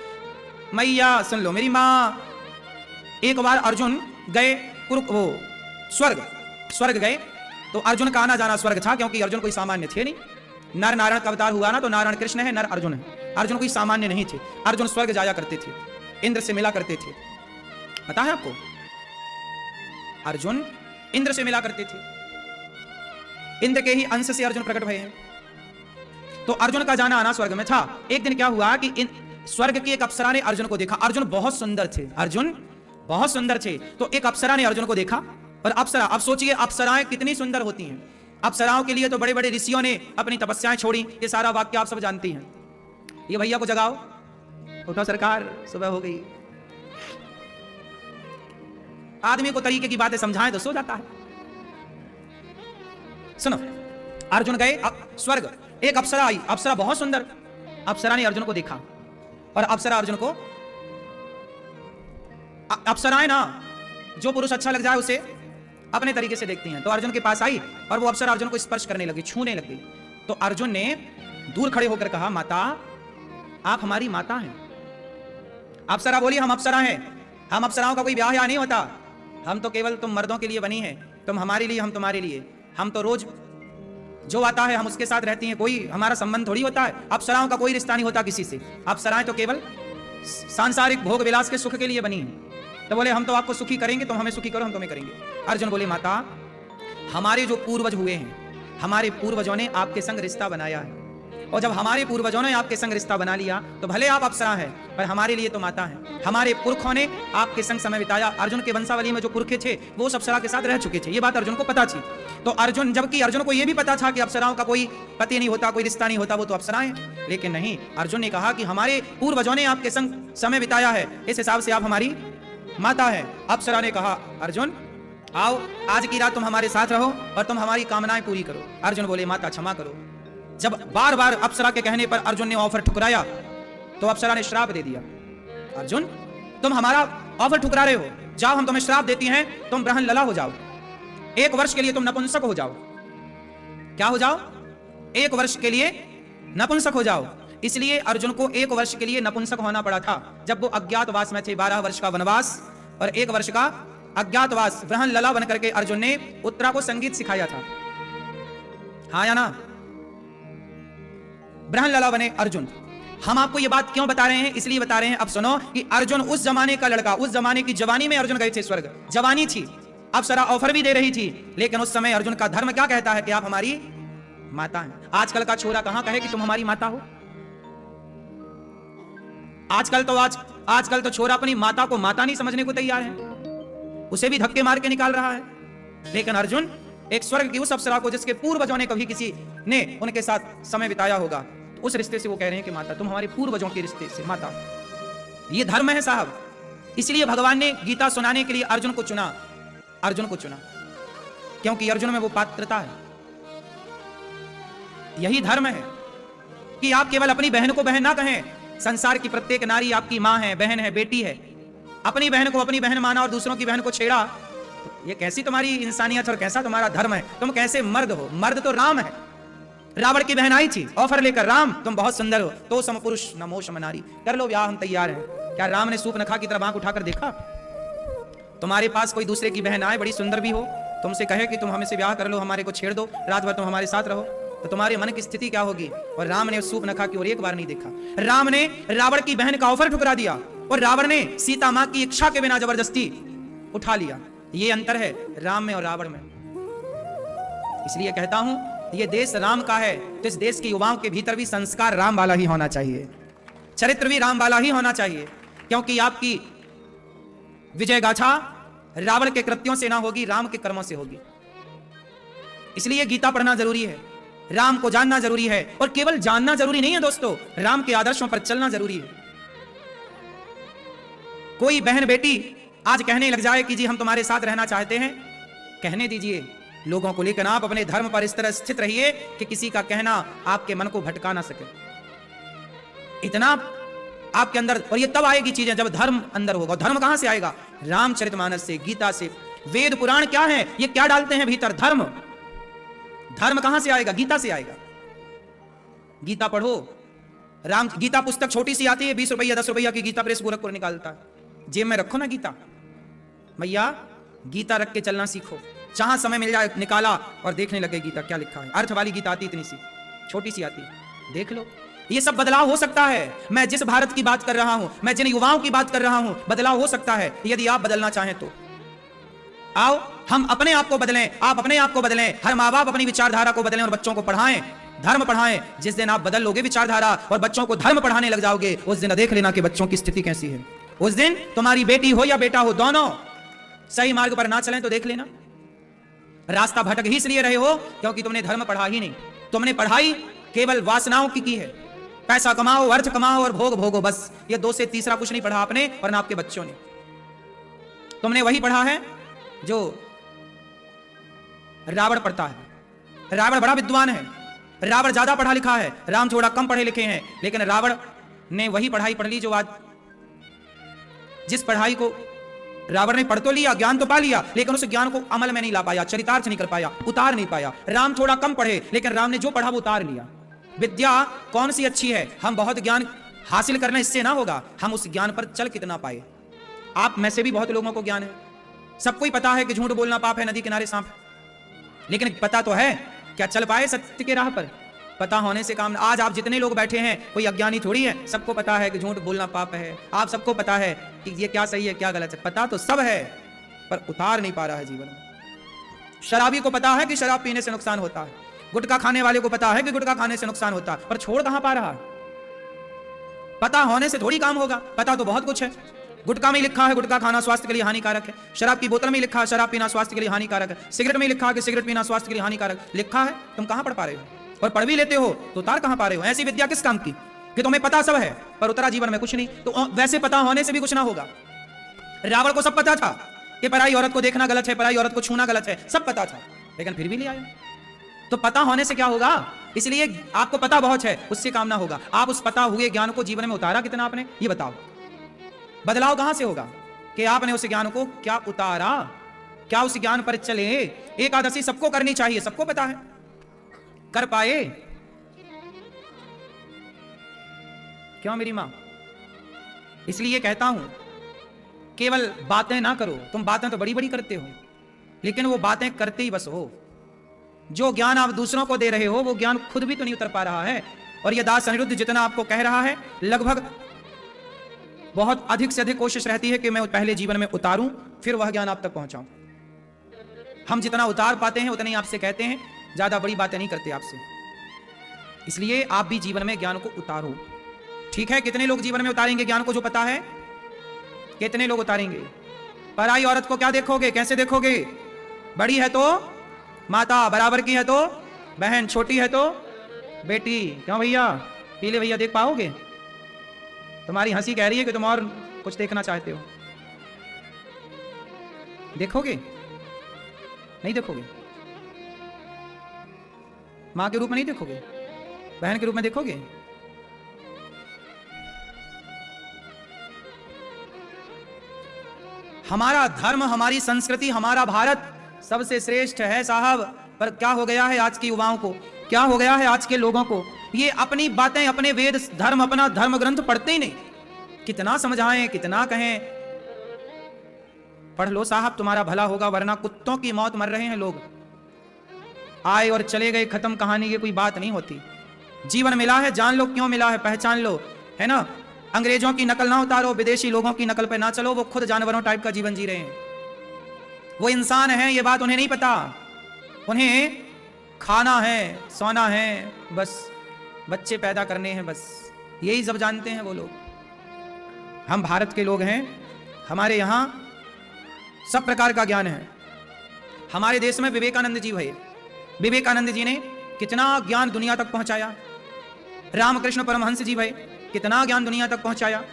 Speaker 1: मैया सुन लो मेरी माँ। एक बार अर्जुन गए वो स्वर्ग गए, तो अर्जुन का आना जाना स्वर्ग था, क्योंकि अर्जुन कोई सामान्य थे नहीं। नर नारायण का अवतार हुआ ना, तो नारायण कृष्ण है, नर अर्जुन है। अर्जुन कोई सामान्य नहीं थे। अर्जुन स्वर्ग जाया करते थे, इंद्र से मिला करते थे। पता है आपको? अर्जुन इंद्र से मिला करते थे, इंद्र के ही अंश से अर्जुन प्रकट भये हैं। तो अर्जुन का जाना आना स्वर्ग में था। एक दिन क्या हुआ कि स्वर्ग की एक अप्सरा ने अर्जुन को देखा। अर्जुन बहुत सुंदर थे, अर्जुन बहुत सुंदर थे। तो एक अप्सरा ने अर्जुन को देखा, और अप्सरा, अब सोचिए अप्सराएं कितनी सुंदर होती हैं। अप्सराओं के लिए तो बड़े बड़े ऋषियों ने अपनी तपस्याएं छोड़ी। ये सारा वाक्य आप सब जानती हैं। ये भैया को जगाओ, उठो सरकार, सुबह हो गई। आदमी को तरीके की बातें समझाएं तो सो जाता है। सुनो, अर्जुन गए स्वर्ग, एक अप्सरा आई, अप्सरा बहुत सुंदर। अप्सरा ने अर्जुन को देखा, और अप्सरा अर्जुन को, अप्सराएं ना जो पुरुष अच्छा लग जाए उसे अपने तरीके से देखती हैं। तो अर्जुन के पास आई और वो अप्सरा अर्जुन को स्पर्श करने लगी, छूने लगी। तो अर्जुन ने दूर खड़े होकर कहा, माता आप हमारी माता हैं। अप्सरा बोली, हम अप्सरा हैं, हम अप्सराओं का कोई ब्याह या नहीं होता, हम तो केवल तुम मर्दों के लिए बनी हैं, तुम हमारे लिए, हम तुम्हारे लिए। हम तो रोज जो आता है हम उसके साथ रहती हैं, कोई हमारा संबंध थोड़ी होता है। अप्सराओं का कोई रिश्ता नहीं होता किसी से। अप्सराएं तो केवल सांसारिक भोग विलास के सुख के लिए बनी हैं। तो बोले हम तो आपको सुखी करेंगे, तुम हमें सुखी करो, हम तुम्हें करेंगे। अर्जुन बोले माता, हमारे जो पूर्वज हुए हैं, हमारे पूर्वजों ने आपके संग रिश्ता बनाया है, और जब हमारे पूर्वजों ने आपके संग रिश्ता बना लिया तो भले आप अप्सरा हैं पर हमारे लिए तो माता हैं। हमारे पुरखों ने आपके संग समय बिताया। अर्जुन के वंशावली में जो पुरखे थे वो सब अप्सरा के साथ रह चुके थे, ये बात अर्जुन को पता थी। तो अर्जुन, जबकि अर्जुन को यह भी पता था कि अप्सराओं का कोई पति नहीं होता, कोई रिश्ता नहीं होता, वो तो अप्सराएं हैं, लेकिन नहीं, अर्जुन ने कहा कि हमारे पूर्वजों ने आपके संग समय बिताया है, इस हिसाब से आप हमारी माता है। अप्सरा ने कहा अर्जुन आओ, आज की रात तुम हमारे साथ रहो और तुम हमारी कामनाएं पूरी करो। अर्जुन बोले माता क्षमा करो। जब बार बार अप्सरा के कहने पर अर्जुन ने ऑफर ठुकराया तो अप्सरा ने श्राप दे दिया। अर्जुन तुम हमारा ऑफर ठुकरा रहे हो, जाओ हम तुम्हें श्राप देती हैं, तुम ब्रहण लला हो जाओ, 1 वर्ष के लिए तुम नपुंसक हो जाओ। क्या हो जाओ? 1 वर्ष के लिए नपुंसक हो जाओ। इसलिए अर्जुन को 1 वर्ष के लिए नपुंसक होना पड़ा था। जब वो अज्ञातवास में थे, 12 वर्ष का वनवास और 1 वर्ष का अज्ञातवास, ब्रहण लला बन करके अर्जुन ने उत्तरा को संगीत सिखाया था। हाँ या ना? ब्रहण लला बने अर्जुन। हम आपको ये बात क्यों बता रहे हैं? इसलिए बता रहे हैं, अब सुनो कि अर्जुन उस जमाने का लड़का, उस जमाने की जवानी में अर्जुन गए थे स्वर्ग। जवानी थी, अप्सरा ऑफर भी दे रही थी, लेकिन उस समय अर्जुन का धर्म क्या कहता है कि आप हमारी माता हैं। आजकल का छोरा कहां कहे कि तुम हमारी माता हो? आजकल तो छोरा अपनी माता को माता नहीं समझने को तैयार है, उसे भी धक्के मार के निकाल रहा है। लेकिन अर्जुन एक स्वर्ग की उस अप्सरा को, जिसके पूर्वजों ने कभी किसी ने उनके साथ समय बिताया होगा, तो उस रिश्ते से वो कह रहे हैं कि माता, तुम हमारे पूर्वजों के रिश्ते से माता। ये धर्म है साहब। इसलिए भगवान ने गीता सुनाने के लिए अर्जुन को चुना, क्योंकि अर्जुन में वो पात्रता है। यही धर्म है कि आप केवल अपनी बहन को बहन ना कहें। संसार की प्रत्येक नारी आपकी मां है, बहन है, बेटी है। अपनी बहन को अपनी बहन माना और दूसरों की बहन को छेड़ा, ये कैसी तुम्हारी इंसानियत और कैसा तुम्हारा धर्म है? तुम कैसे मर्द हो? मर्द तो राम है। रावण की बहन आई थी ऑफर लेकर, राम तुम बहुत सुंदर हो, तो सम पुरुष नमो सम नारी, कर लो ब्याह, हम तैयार हैं। क्या राम ने सूप नखा की तरफ आंख उठाकर देखा? तुम्हारे पास कोई दूसरे की बहन आए, बड़ी सुंदर भी हो, तुमसे कहे कि तुम हमें से ब्याह कर लो, हमारे को छेड़ दो, रात भर तुम हमारे साथ रहो, तो तुम्हारे मन की स्थिति क्या होगी? और राम ने सूप नखा की और एक बार नहीं देखा। राम ने रावण की बहन का ऑफर ठुकरा दिया और रावण ने सीता मां की इच्छा के बिना जबरदस्ती उठा लिया। ये अंतर है राम में और रावण में। इसलिए कहता हूं, ये देश राम का है, तो इस देश के युवाओं के भीतर भी संस्कार राम वाला ही होना चाहिए, चरित्र भी राम वाला ही होना चाहिए, क्योंकि आपकी विजय गाथा रावण के कृत्यों से ना होगी, राम के कर्मों से होगी। इसलिए गीता पढ़ना जरूरी है, राम को जानना जरूरी है, और केवल जानना जरूरी नहीं है दोस्तों, राम के आदर्शों पर चलना जरूरी है। कोई बहन बेटी आज कहने लग जाए कि जी हम तुम्हारे साथ रहना चाहते हैं, कहने दीजिए लोगों को, लेकिन आप अपने धर्म पर इस तरह स्थित रहिए कि किसी का कहना आपके मन को भटका ना सके। इतना आपके अंदर, और ये तब आएगी चीजें जब धर्म अंदर होगा। धर्म कहां से आएगा? रामचरितमानस से, गीता से। वेद पुराण क्या है? ये क्या डालते हैं भीतर? धर्म। धर्म कहां से आएगा? गीता से आएगा। गीता पढ़ो। राम गीता पुस्तक छोटी सी आती है, 20 रुपया 10 रुपया की गीता प्रेस गोरखपुर निकालता है। जेब में रखो ना गीता, भैया गीता रख के चलना सीखो। जहां समय मिल जाए निकाला और देखने लगे गीता क्या लिखा है। अर्थ वाली गीता आती, इतनी सी छोटी सी आती, देख लो। ये सब बदलाव हो सकता है। मैं जिस भारत की बात कर रहा हूं, मैं जिन युवाओं की बात कर रहा हूं, बदलाव हो सकता है यदि आप बदलना चाहें तो। आओ हम अपने आप को बदलें, आप अपने आप को बदलें, हर माँ बाप अपनी विचारधारा को बदलें और बच्चों को पढ़ाएं, धर्म पढ़ाएं। जिस दिन आप बदल लोगे विचारधारा और बच्चों को धर्म पढ़ाने लग जाओगे, उस दिन देख लेना कि बच्चों की स्थिति कैसी है। उस दिन तुम्हारी बेटी हो या बेटा हो, दोनों सही मार्ग पर ना चलें तो देख लेना। रास्ता भटक ही इसलिए रहे हो क्योंकि तुमने धर्म पढ़ा ही नहीं। तुमने पढ़ाई केवल वासनाओं की है। पैसा कमाओ, अर्थ कमाओ और भोग भोगो, बस। ये 2 से तीसरा कुछ नहीं पढ़ा आपने और ना आपके बच्चों ने। तुमने वही पढ़ा है जो रावण पढ़ता है। रावण बड़ा विद्वान है, रावण ज्यादा पढ़ा लिखा है, राम थोड़ा कम पढ़े लिखे हैं, लेकिन रावण ने वही पढ़ाई पढ़ ली जो आज, जिस पढ़ाई को रावण ने पढ़ तो लिया, ज्ञान तो पा लिया, लेकिन उस ज्ञान को अमल में नहीं ला पाया, चरितार्थ नहीं कर पाया, उतार नहीं पाया। राम थोड़ा कम पढ़े, लेकिन राम ने जो पढ़ा वो उतार लिया। विद्या कौन सी अच्छी है? हम बहुत ज्ञान हासिल करने इससे ना होगा, हम उस ज्ञान पर चल कितना पाए। आप में से भी बहुत लोगों को ज्ञान है, सबको ही पता है कि झूठ बोलना पाप है, नदी किनारे सांप है, लेकिन पता तो है क्या चल पाए सत्य के राह पर? पता होने से काम। आज आप जितने लोग बैठे हैं, कोई अज्ञानी थोड़ी है, सबको पता है कि झूठ बोलना पाप है। आप सबको पता है कि ये क्या सही है क्या गलत है, पता तो सब है, पर उतार नहीं पा रहा है जीवन में। शराबी को पता है कि शराब पीने से नुकसान होता है, गुटखा खाने वाले को पता है कि गुटखा खाने से नुकसान होता है, पर छोड़ कहां पा रहा है? पता होने से थोड़ी काम होगा, पता तो बहुत कुछ है। गुटखा में लिखा है गुटखा खाना स्वास्थ्य के लिए हानिकारक है, शराब की बोतल में लिखा है शराब पीना स्वास्थ्य के लिए हानिकारक है, सिगरेट में लिखा है कि सिगरेट पीना स्वास्थ्य के लिए हानिकारक लिखा है। तुम कहां पढ़ पा रहे हो? और पढ़ भी लेते हो तो उतार कहां पा रहे हो? ऐसी विद्या किस काम की कि तुम्हें पता सब है पर उतरा जीवन में कुछ नहीं। तो वैसे पता होने से भी कुछ ना होगा। रावण को सब पता था कि पराई औरत को देखना गलत है, पराई औरत को छूना गलत है, सब पता था, लेकिन फिर भी ले आया। तो पता होने से क्या होगा? इसलिए आपको पता बहुत है, उससे काम ना होगा। आप उस पता हुए ज्ञान को जीवन में उतारा कितना आपने, ये बताओ। बदलाव कहां से होगा कि आपने उस ज्ञान को क्या उतारा, क्या उस ज्ञान पर चले। एकादशी सबको करनी चाहिए, सबको पता है, कर पाए क्यों मेरी मां? इसलिए कहता हूं केवल बातें ना करो। तुम बातें तो बड़ी बड़ी करते हो, लेकिन वो बातें करते ही बस हो। जो ज्ञान आप दूसरों को दे रहे हो वो ज्ञान खुद भी तो नहीं उतर पा रहा है। और ये दास अनिरुद्ध जितना आपको कह रहा है, लगभग बहुत अधिक से अधिक कोशिश रहती है कि मैं पहले जीवन में उतारूं, फिर वह ज्ञान आप तक पहुंचाऊं। हम जितना उतार पाते हैं उतना ही आपसे कहते हैं, ज्यादा बड़ी बातें नहीं करते आपसे। इसलिए आप भी जीवन में ज्ञान को उतारो। ठीक है, कितने लोग जीवन में उतारेंगे ज्ञान को जो पता है? कितने लोग उतारेंगे? पराई औरत को क्या देखोगे, कैसे देखोगे? बड़ी है तो माता, बराबर की है तो बहन, छोटी है तो बेटी। क्यों भैया, पीले भैया देख पाओगे? तुम्हारी हंसी कह रही है कि तुम और कुछ देखना चाहते हो। देखोगे? नहीं देखोगे। मां के रूप में नहीं देखोगे, बहन के रूप में देखोगे। हमारा धर्म, हमारी संस्कृति, हमारा भारत सबसे श्रेष्ठ है साहब। पर क्या हो गया है आज के युवाओं को, क्या हो गया है आज के लोगों को? ये अपनी बातें, अपने वेद धर्म, अपना धर्म ग्रंथ पढ़ते ही नहीं। कितना समझाएं, कितना कहें, पढ़ लो साहब तुम्हारा भला होगा, वरना कुत्तों की मौत मर रहे हैं लोग। आए और चले गए, खत्म कहानी, ये कोई बात नहीं होती। जीवन मिला है, जान लो क्यों मिला है, पहचान लो, है ना। अंग्रेजों की नकल ना उतारो, विदेशी लोगों की नकल पे ना चलो, वो खुद जानवरों टाइप का जीवन जी रहे हैं। वो इंसान है, ये बात उन्हें नहीं पता। उन्हें खाना है, सोना है, बस बच्चे पैदा करने हैं, बस यही सब जानते हैं वो लोग। हम भारत के लोग हैं, हमारे यहाँ सब प्रकार का ज्ञान है। हमारे देश में विवेकानंद जी भाई, विवेकानंद जी ने कितना ज्ञान दुनिया तक पहुंचाया। रामकृष्ण परमहंस जी भाई कितना ज्ञान दुनिया तक पहुंचाया।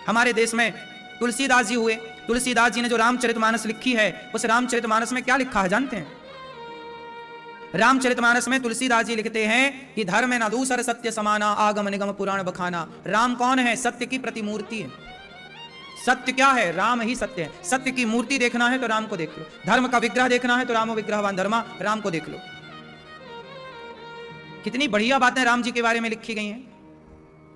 Speaker 1: हमारे देश में तुलसीदास जी हुए, तुलसीदास जी ने जो रामचरितमानस लिखी है, उस रामचरितमानस में क्या लिखा है जानते हैं? रामचरितमानस में तुलसीदास जी लिखते हैं कि धर्म न दूसर सत्य समाना, आगम निगम पुराण बखाना। राम कौन है? सत्य की प्रतिमूर्ति है। सत्य क्या है? राम ही सत्य है। सत्य की मूर्ति देखना है तो राम को देख लो, धर्म का विग्रह देखना है तो रामो विग्रहवान धर्मा, राम को देख लो। कितनी बढ़िया बातें राम जी के बारे में लिखी गई हैं,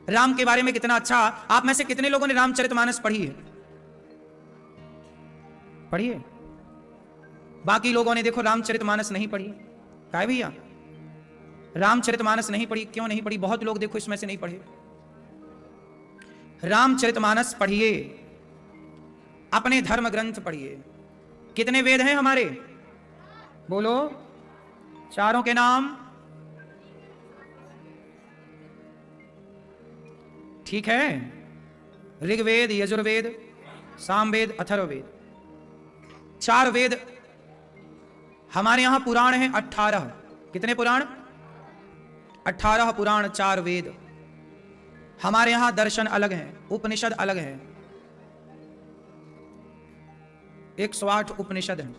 Speaker 1: राम के बारे में कितना अच्छा। आप में से कितने लोगों ने रामचरितमानस पढ़ी है? पढ़ी है? बाकी लोगों ने देखो रामचरितमानस नहीं पढ़ी। क्या भैया, रामचरितमानस नहीं पढ़ी? क्यों नहीं पढ़ी? बहुत लोग देखो इसमें से नहीं पढ़े। रामचरितमानस पढ़िए, अपने धर्म ग्रंथ पढ़िए। कितने वेद हैं हमारे? बोलो चारों के नाम। ठीक है, ऋग्वेद, यजुर्वेद, सामवेद, अथर्ववेद, 4 वेद। हमारे यहां पुराण है 18। कितने पुराण? 18 पुराण, 4 वेद। हमारे यहां दर्शन अलग है, उपनिषद अलग है। 108 उपनिषद है।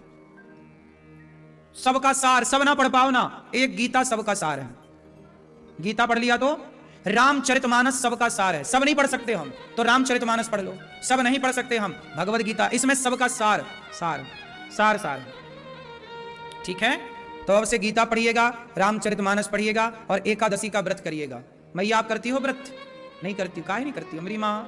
Speaker 1: सबका सार, सब ना पढ़ पाओ ना, एक गीता सबका सार है। गीता पढ़ लिया तो रामचरितमानस सबका सार है। सब नहीं पढ़ सकते हम तो रामचरितमानस पढ़ लो, सब नहीं पढ़ सकते हम भगवद गीता, इसमें सबका सार सार सार सार। ठीक है, तो अब से गीता पढ़िएगा, रामचरितमानस पढ़िएगा और एकादशी का व्रत करिएगा। मैया आप करती हो व्रत? नहीं करती। काहे नहीं करती? मेरी मां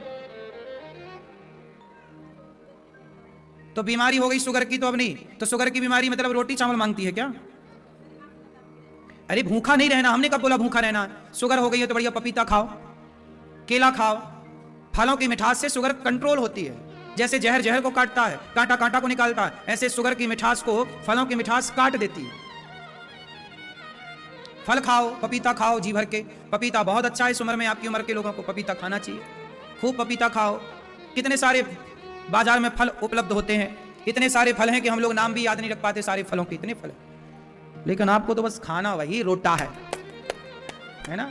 Speaker 1: तो बीमारी हो गई शुगर की, तो अब नहीं, तो शुगर की बीमारी मतलब रोटी चावल मांगती है क्या? अरे भूखा नहीं रहना, हमने कब बोला भूखा रहना? शुगर हो गई है तो बढ़िया पपीता खाओ, केला खाओ। फलों की मिठास से शुगर कंट्रोल होती है। जैसे जहर जहर को काटता है, कांटा कांटा को निकालता है, ऐसे शुगर की मिठास को फलों की मिठास काट देती है। फल खाओ, पपीता खाओ जी भर के। पपीता बहुत अच्छा है, इस उम्र में आपकी उम्र के लोगों को पपीता खाना चाहिए। खूब पपीता खाओ। कितने सारे बाजार में फल उपलब्ध होते हैं, इतने सारे फल हैं कि हम लोग नाम भी याद नहीं रख पाते सारे फलों के, इतने फल हैं। लेकिन आपको तो बस खाना वही रोटा है ना।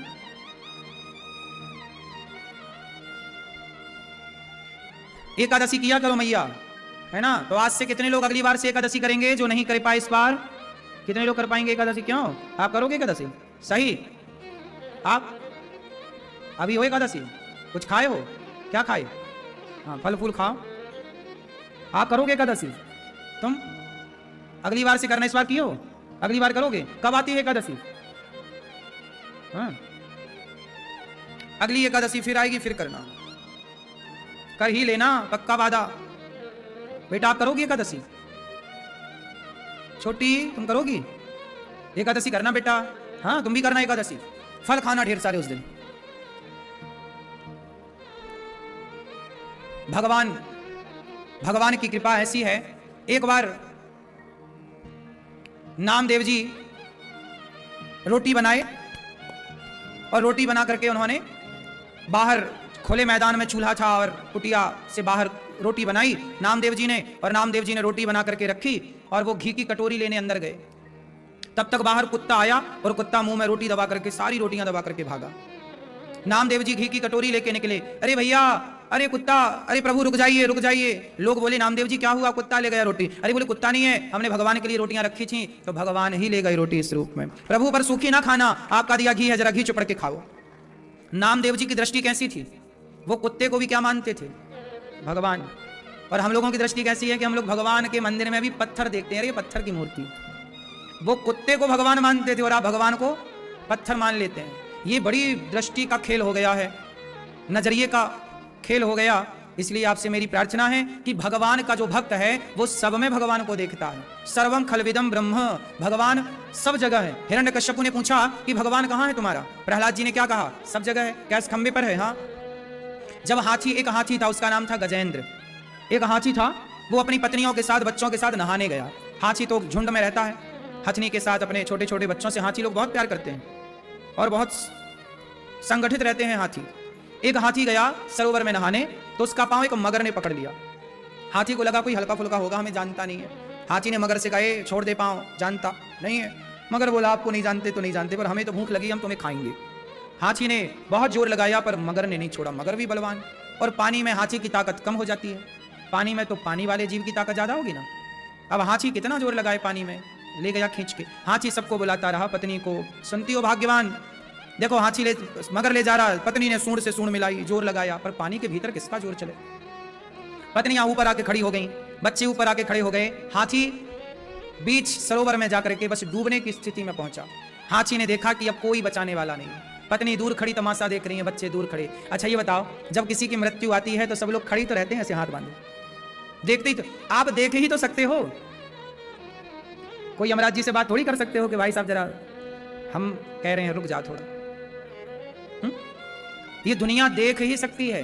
Speaker 1: एकादशी किया करो मैया, है ना। तो आज से कितने लोग अगली बार से एकादशी करेंगे जो नहीं कर पाए इस बार? कितने लोग कर पाएंगे एकादशी? क्यों आप करोगे एकादशी? सही, आप अभी हो एकादशी, कुछ खाए हो? क्या खाए? हाँ, फल फूल खाओ। आप करोगे एकादशी? तुम अगली बार से करना, इस बार किए हो, अगली बार करोगे? कब आती है एकादशी? हाँ, अगली एकादशी फिर आएगी, फिर करना, कर ही लेना, पक्का वादा। बेटा आप करोगी एकादशी? छोटी तुम करोगी एकादशी? करना बेटा, हाँ तुम भी करना एकादशी। फल खाना ढेर सारे उस दिन। भगवान की कृपा ऐसी है, एक बार नामदेव जी रोटी बनाए और रोटी बना करके उन्होंने बाहर खुले मैदान में चूल्हा था और कुटिया से बाहर रोटी बनाई नामदेव जी ने, और नामदेव जी ने रोटी बना करके रखी और वो घी की कटोरी लेने अंदर गए। तब तक बाहर कुत्ता आया और कुत्ता मुंह में रोटी दबा करके सारी रोटियां दबा करके भागा। नामदेव जी घी की कटोरी लेके निकले, अरे भैया, अरे कुत्ता, अरे प्रभु रुक जाइए रुक जाइए। लोग बोले नामदेव जी क्या हुआ? कुत्ता ले गया रोटी। अरे बोले कुत्ता नहीं है, हमने भगवान के लिए रोटियां रखी थी तो भगवान ही ले गए रोटी इस रूप में। प्रभु पर सूखी ना खाना, आपका दिया घी है, जरा घी चुपड़ के खाओ। नामदेव जी की दृष्टि कैसी थी? वो कुत्ते को भी क्या मानते थे? भगवान। और हम लोगों की दृष्टि कैसी है कि हम लोग भगवान के मंदिर में भी पत्थर देखते हैं, अरे पत्थर की मूर्ति। वो कुत्ते को भगवान मानते थे और आप भगवान को पत्थर मान लेते हैं। ये बड़ी दृष्टि का खेल हो गया है, नजरिए का खेल हो गया। इसलिए आपसे मेरी प्रार्थना है कि भगवान का जो भक्त है वो सब में भगवान को देखता है। सर्वं खलविदं ब्रह्म, भगवान सब जगह है। हिरण्यकश्यपु ने पूछा कि भगवान कहाँ है तुम्हारा? प्रहलाद जी ने क्या कहा? सब जगह है। क्या इस खंबे पर है? हाँ। जब एक हाथी था, उसका नाम था गजेंद्र। एक हाथी था, वो अपनी पत्नियों के साथ बच्चों के साथ नहाने गया। हाथी तो झुंड में रहता है, हथनी के साथ अपने छोटे छोटे बच्चों से हाथी लोग बहुत प्यार करते हैं और बहुत संगठित रहते हैं हाथी। एक हाथी गया सरोवर में नहाने तो उसका पांव एक मगर ने पकड़ लिया। हाथी को लगा कोई हल्का फुल्का होगा, हमें जानता नहीं है। हाथी ने मगर से कहा छोड़ दे पांव, जानता नहीं है। मगर बोला आपको नहीं जानते तो नहीं जानते, पर हमें तो भूख लगी, हम तुम्हें खाएंगे। हाथी ने बहुत जोर लगाया पर मगर ने नहीं छोड़ा। मगर भी बलवान, और पानी में हाथी की ताकत कम हो जाती है। पानी में तो पानी वाले जीव की ताकत ज्यादा होगी ना। अब हाथी कितना जोर लगाए, पानी में ले गया खींच के। हाथी सबको बुलाता रहा, पत्नी को, सुनती हो भाग्यवान, देखो हाथी मगर ले जा रहा। पत्नी ने सूंड से सूंड मिलाई, जोर लगाया, पर पानी के भीतर किसका जोर चले। पत्नियां ऊपर आके खड़ी हो गई, बच्चे ऊपर आके खड़े हो गए। हाथी बीच सरोवर में जाकर के बस डूबने की स्थिति में पहुंचा। हाथी ने देखा कि अब कोई बचाने वाला नहीं। पत्नी दूर खड़ी तमाशा देख रही है, बच्चे दूर खड़े। अच्छा ये बताओ, जब किसी की मृत्यु आती है तो सब लोग खड़ी तो रहते हैं ऐसे हाथ बांधे, देखते ही तो। आप देख ही तो सकते हो, कोई यमराज जी से बात थोड़ी कर सकते हो कि भाई साहब जरा हम कह रहे हैं रुक जा थोड़ा। ये दुनिया देख ही सकती है,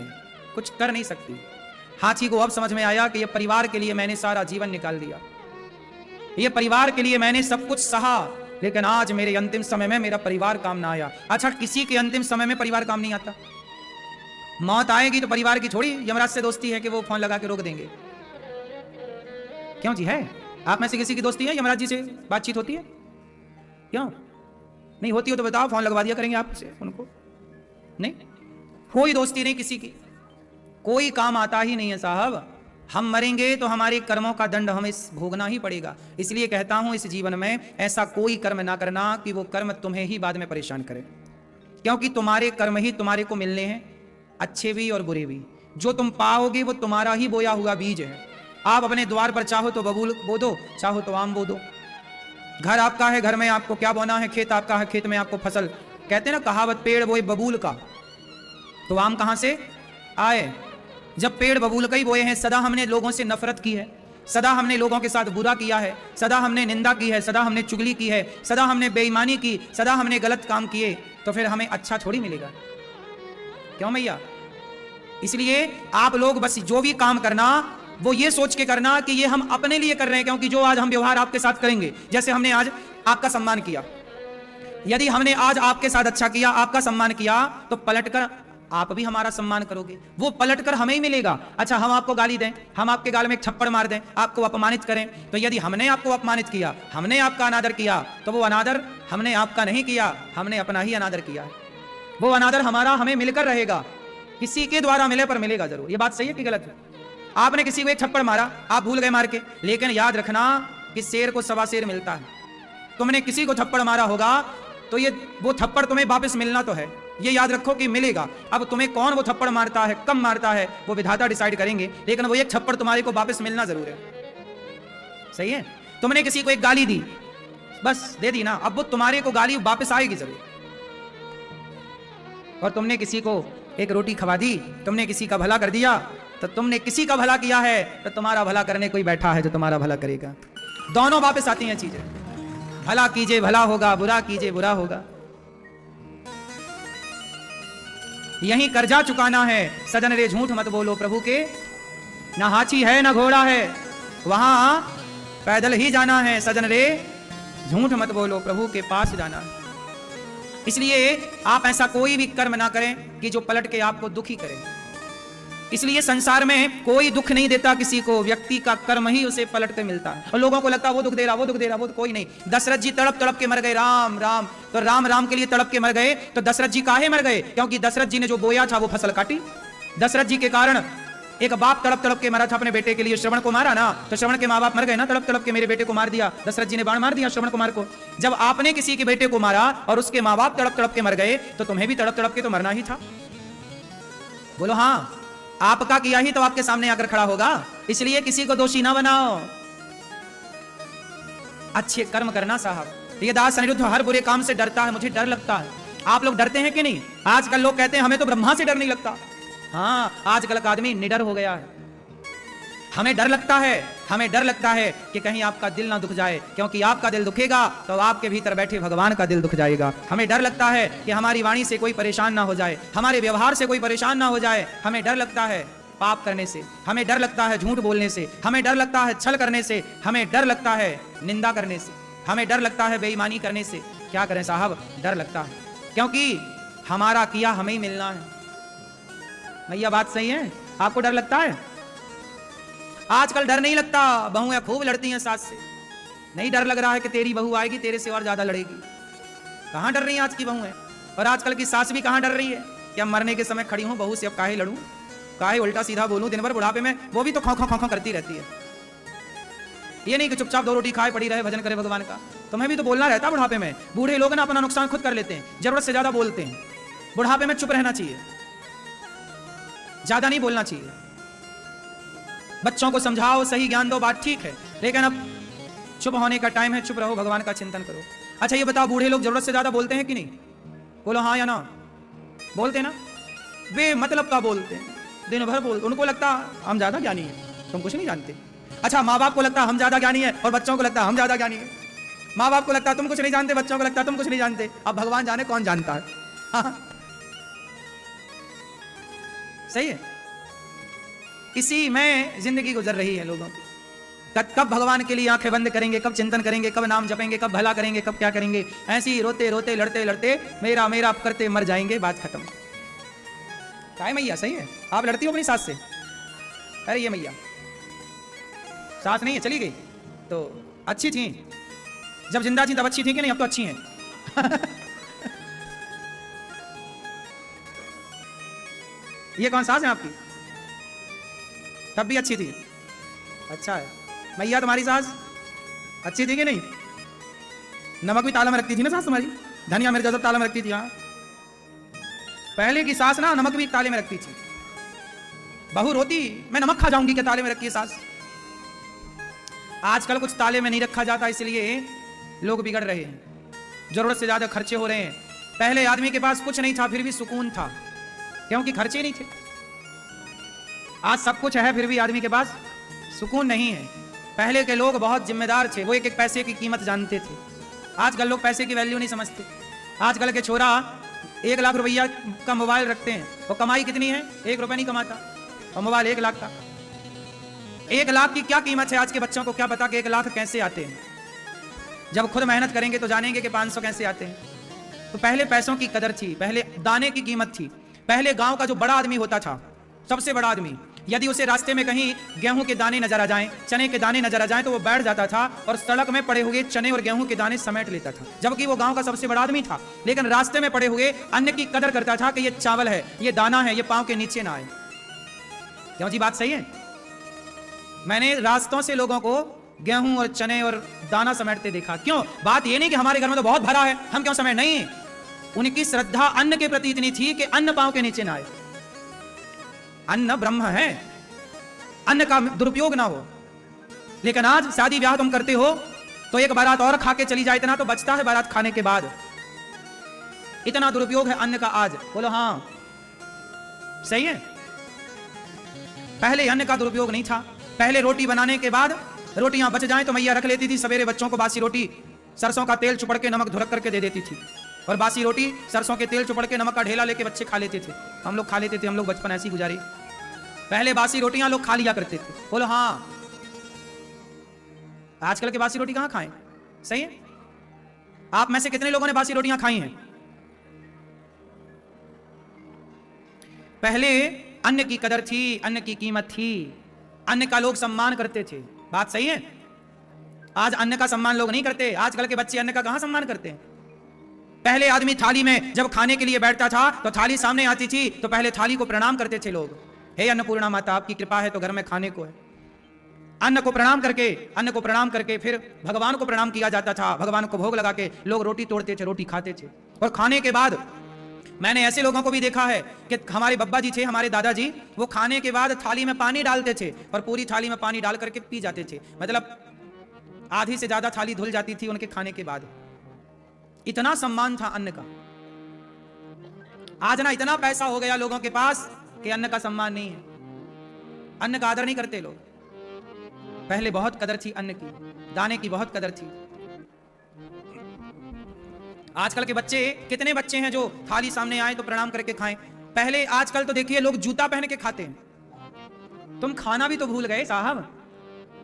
Speaker 1: कुछ कर नहीं सकती। हाथी को अब समझ में आया कि ये परिवार के लिए मैंने सारा जीवन निकाल दिया, ये परिवार के लिए मैंने सब कुछ सहा, लेकिन आज मेरे अंतिम समय में मेरा परिवार काम ना आया। अच्छा किसी के अंतिम समय में परिवार काम नहीं आता? मौत आएगी तो परिवार की थोड़ी यमराज से दोस्ती है कि वो फोन लगा के रोक देंगे। क्यों जी? है आप में से किसी की दोस्ती है? यमराज जी से बातचीत होती है? क्यों नहीं होती हो तो बताओ, फोन लगवा दिया करेंगे आपसे उनको। नहीं, कोई दोस्ती नहीं किसी की, कोई काम आता ही नहीं है साहब। हम मरेंगे तो हमारे कर्मों का दंड हमें भोगना ही पड़ेगा। इसलिए कहता हूं इस जीवन में ऐसा कोई कर्म ना करना कि वो कर्म तुम्हें ही बाद में परेशान करे, क्योंकि तुम्हारे कर्म ही तुम्हारे को मिलने हैं, अच्छे भी और बुरे भी। जो तुम पाओगे वो तुम्हारा ही बोया हुआ बीज है। आप अपने द्वार पर चाहो तो बबूल बो दो, चाहो तो आम बो दो। घर आपका है, घर में आपको क्या बोना है, खेत आपका है, खेत में आपको फसल। कहते ना कहावत, पेड़ बोए बबूल का तो आम कहां से आए। जब पेड़ बबूल का ही बोए हैं, सदा हमने लोगों से नफरत की है, सदा हमने लोगों के साथ बुरा किया है, सदा हमने निंदा की है, सदा हमने चुगली की है, सदा हमने बेईमानी की, सदा हमने गलत काम किए, तो फिर हमें अच्छा थोड़ी मिलेगा। क्यों भैया? इसलिए आप लोग बस जो भी काम करना वो ये सोच के करना कि ये हम अपने लिए कर रहे हैं, क्योंकि जो आज हम व्यवहार आपके साथ करेंगे, जैसे हमने आज आपका सम्मान किया, यदि हमने आज आपके साथ अच्छा किया, आपका सम्मान किया, तो पलटकर आप भी हमारा सम्मान करोगे, वो पलटकर हमें ही मिलेगा। अच्छा, हम आपको गाली दें, हम आपके गाल में एक थप्पड़ मार दें, आपको अपमानित करें, तो यदि हमने आपको अपमानित किया, हमने आपका अनादर किया, तो वो अनादर हमने आपका नहीं किया, हमने अपना ही अनादर किया है। वो अनादर हमारा हमें मिलकर रहेगा, किसी के द्वारा मिले पर मिलेगा जरूर। ये बात सही है कि गलत है? आपने किसी को एक थप्पड़ मारा, आप भूल गए मार के, लेकिन याद रखना कि शेर को सवा शेर मिलता है। तुमने किसी को थप्पड़ मारा होगा तो ये वो थप्पड़ तुम्हें वापस मिलना तो है, ये याद रखो कि मिलेगा। अब तुम्हें कौन वो थप्पड़ मारता है, कब मारता है, वो विधाता डिसाइड करेंगे, लेकिन वो एक थप्पड़ तुम्हारे को वापस मिलना जरूर है। सही है? तुमने किसी को एक गाली दी, बस दे दी ना, अब वो तुम्हारे को गाली वापस आएगी जरूर। और तुमने किसी को एक रोटी खवा दी, तुमने किसी का भला कर दिया, तो तुमने किसी का भला किया है, तो तुम्हारा भला करने कोई बैठा है जो तुम्हारा भला करेगा। दोनों वापस आती हैं चीजें, भला कीजिए भला होगा, बुरा कीजिए बुरा होगा। यही कर्जा चुकाना है, सजन रे झूठ मत बोलो प्रभु के, ना हाथी है ना घोड़ा है, वहां पैदल ही जाना है, सजन रे झूठ मत बोलो प्रभु के पास जाना है। इसलिए आप ऐसा कोई भी कर्म ना करें कि जो पलट के आपको दुखी करे। इसलिए संसार में कोई दुख नहीं देता किसी को, व्यक्ति का कर्म ही उसे पलट के मिलता है। और लोगों को लगता है वो दुख दे रहा, वो दुख दे रहा, वो कोई नहीं। दशरथ जी तड़प तड़प के मर गए, राम राम, तो राम राम के लिए तड़प के मर गए, तो दशरथ जी काहे मर गए? क्योंकि दशरथ जी ने जो बोया था वो फसल काटी। दशरथ जी के कारण एक बाप तड़प तड़प के मरा था अपने बेटे के लिए, श्रवण को मारा ना, तो श्रवण के माँ बाप मर गए ना, तड़प तड़प के मेरे बेटे को मार दिया, दशरथ जी ने बाण मार दिया श्रवण कुमार को। जब आपने किसी के बेटे को मारा और उसके माँ बाप तड़प तड़प के मर गए, तो तुम्हें भी तड़प तड़प के तो मरना ही था। बोलो हाँ, आपका किया ही तो आपके सामने आकर खड़ा होगा। इसलिए किसी को दोषी ना बनाओ, अच्छे कर्म करना साहब। ये दास अनिरुद्ध हर बुरे काम से डरता है, मुझे डर लगता है। आप लोग डरते हैं कि नहीं? आजकल लोग कहते हैं हमें तो ब्रह्मा से डर नहीं लगता। हाँ, आजकल का आदमी निडर हो गया है। हमें डर लगता है, हमें डर लगता है कि कहीं आपका दिल ना दुख जाए, क्योंकि आपका दिल दुखेगा तो आपके भीतर बैठे भगवान का दिल दुख जाएगा। हमें डर लगता है कि हमारी वाणी से कोई परेशान ना हो जाए, हमारे व्यवहार से कोई परेशान ना हो जाए। हमें डर लगता है पाप करने से, हमें डर लगता है झूठ बोलने से, हमें डर लगता है छल करने से, हमें डर लगता है निंदा करने से, हमें डर लगता है बेईमानी करने से। क्या करें साहब, डर लगता है, क्योंकि हमारा किया हमें ही मिलना है। भैया बात सही है? आपको डर लगता है? आजकल डर नहीं लगता, बहुएं खूब लड़ती हैं सास से। नहीं डर लग रहा है कि तेरी बहू आएगी तेरे से और ज्यादा लड़ेगी। कहां डर रही है आज की बहुएं? और आजकल की सास भी कहां डर रही है कि अब मरने के समय खड़ी हूं बहू से, अब काहे लड़ूं, काहे उल्टा सीधा बोलूं दिन भर बुढ़ापे में। वो भी तो खौ खौ खौ खौ करती रहती है। ये नहीं कि चुपचाप दो रोटी खाए पड़ी रहे, भजन करे भगवान का। तुम्हें भी तो बोलना रहता बुढ़ापे में। बूढ़े लोग ना अपना नुकसान खुद कर लेते हैं, जरूरत से ज्यादा बोलते हैं। बुढ़ापे में चुप रहना चाहिए, ज्यादा नहीं बोलना चाहिए। बच्चों को समझाओ, सही ज्ञान दो, बात ठीक है, लेकिन अब चुप होने का टाइम है, चुप रहो, भगवान का चिंतन करो। अच्छा ये बताओ, बूढ़े लोग जरूरत से ज्यादा बोलते हैं कि नहीं? बोलो हाँ या ना। बोलते ना, वे मतलब का बोलते हैं, दिन भर बोलते। उनको लगता हम ज्यादा ज्ञानी हैं, तुम कुछ नहीं जानते। अच्छा, माँ बाप को लगता हम ज्यादा ज्ञानी है और बच्चों को लगता हम ज्यादा ज्ञानी है। माँ बाप को लगता तुम कुछ नहीं जानते, बच्चों को लगता तुम कुछ नहीं जानते। अब भगवान जाने कौन जानता है। हाँ। सही है, इसी में जिंदगी गुजर रही है लोगों की। कब भगवान के लिए आंखें बंद करेंगे, कब चिंतन करेंगे, कब नाम जपेंगे, कब भला करेंगे, कब क्या करेंगे। ऐसे ही रोते रोते लड़ते लड़ते मेरा मेरा करते मर जाएंगे, बात खत्म। काय मैया सही है? आप लड़ती हो अपनी सास से? अरे ये मैया सास नहीं है, चली गई तो अच्छी थी, जब जिंदा थी तब अच्छी थी कि नहीं? अब तो अच्छी हैं। ये कौन सास है आपकी? तब भी अच्छी थी। अच्छा है। मैया तुम्हारी सास अच्छी थी कि नहीं? नमक भी ताला में रखती थी ना सास तुम्हारी, धनिया मिर्च सब ताला में रखती थी। हाँ, पहले की सास ना नमक भी ताले में रखती थी। बहू रोती मैं नमक खा जाऊंगी, क्या ताले में रखी है सास। आजकल कुछ ताले में नहीं रखा जाता, इसलिए लोग बिगड़ रहे हैं, जरूरत से ज्यादा खर्चे हो रहे हैं। पहले आदमी के पास कुछ नहीं था फिर भी सुकून था, क्योंकि खर्चे नहीं थे। आज सब कुछ है फिर भी आदमी के पास सुकून नहीं है। पहले के लोग बहुत जिम्मेदार थे, वो एक एक पैसे की कीमत जानते थे। आजकल लोग पैसे की वैल्यू नहीं समझते। आजकल के छोरा 1 लाख रुपया का मोबाइल रखते हैं, वो कमाई कितनी है? 1 रुपया नहीं कमाता, और मोबाइल 1 लाख का। 1 लाख की क्या कीमत है? आज के बच्चों को क्या पता कि 1 लाख कैसे आते हैं। जब खुद मेहनत करेंगे तो जानेंगे कि 500 कैसे आते हैं। तो पहले पैसों की कदर थी, पहले दाने की कीमत थी। पहले गांव का जो बड़ा आदमी होता था, सबसे बड़ा आदमी, यदि उसे रास्ते में कहीं गेहूं के दाने नजर आ जाएं, चने के दाने नजर आ जाएं, तो वो बैठ जाता था और सड़क में पड़े हुए चने और गेहूं के दाने समेट लेता था, जबकि वो गांव का सबसे बड़ा आदमी था। लेकिन रास्ते में पड़े हुए अन्न की कदर करता था कि ये चावल है, ये दाना है, ये पांव के नीचे ना आए। क्यों जी, बात सही है? मैंने रास्तों से लोगों को गेहूं और चने और दाना समेटते देखा। क्यों? बात ये नहीं कि हमारे घर में तो बहुत भरा है, हम क्यों समेट, नहीं। उनकी श्रद्धा अन्न के प्रति इतनी थी कि अन्न पांव के नीचे ना आए। अन्न ब्रह्म है, अन्न का दुरुपयोग ना हो। लेकिन आज शादी ब्याह तुम करते हो तो एक बारात और खा के चली जाए, इतना तो बचता है बारात खाने के बाद। इतना दुरुपयोग है अन्न का आज। बोलो हाँ, सही है। पहले अन्न का दुरुपयोग नहीं था। पहले रोटी बनाने के बाद रोटियां बच जाएं तो मैया रख लेती थी। सवेरे बच्चों को बासी रोटी सरसों का तेल चुपड़ के नमक धुरक करके दे देती थी, और बासी रोटी सरसों के तेल चुपड़ के नमक का ढेला लेके बच्चे खा लेते थे। हम लोग खा लेते थे, हम लोग बचपन ऐसी गुजारी। पहले बासी रोटियां लोग खा लिया करते थे। बोलो हाँ। आजकल के बासी रोटी कहां खाएं? सही है। आप में से कितने लोगों ने बासी रोटियां खाई हैं? पहले अन्न की कदर थी, अन्न की कीमत थी, अन्न का लोग सम्मान करते थे। बात सही है। आज अन्न का सम्मान लोग नहीं करते। आजकल के बच्चे अन्न का कहां सम्मान करते हैं? पहले आदमी थाली में जब खाने के लिए बैठता था तो थाली सामने आती थी तो पहले थाली को प्रणाम करते थे लोग। हे अन्नपूर्णा माता, आपकी कृपा है तो घर में खाने को है। अन्न को प्रणाम करके फिर भगवान को प्रणाम किया जाता था। भगवान को भोग लगा के लोग रोटी तोड़ते थे, रोटी खाते थे। और खाने के बाद मैंने ऐसे लोगों को भी देखा है कि हमारे बब्बा जी थे, हमारे दादाजी, वो खाने के बाद थाली में पानी डालते थे और पूरी थाली में पानी डाल करके पी जाते थे। मतलब आधी से ज्यादा थाली धुल जाती थी उनके खाने के बाद। इतना सम्मान था अन्न का। आज ना इतना पैसा हो गया लोगों के पास कि अन्न का सम्मान नहीं है, अन्न का आदर नहीं करते लोग। पहले बहुत कदर थी अन्न की, दाने की बहुत कदर थी। आजकल के बच्चे, कितने बच्चे हैं जो थाली सामने आए तो प्रणाम करके खाएं? पहले, आजकल तो देखिए लोग जूता पहन के खाते हैं। तुम खाना भी तो भूल गए साहब,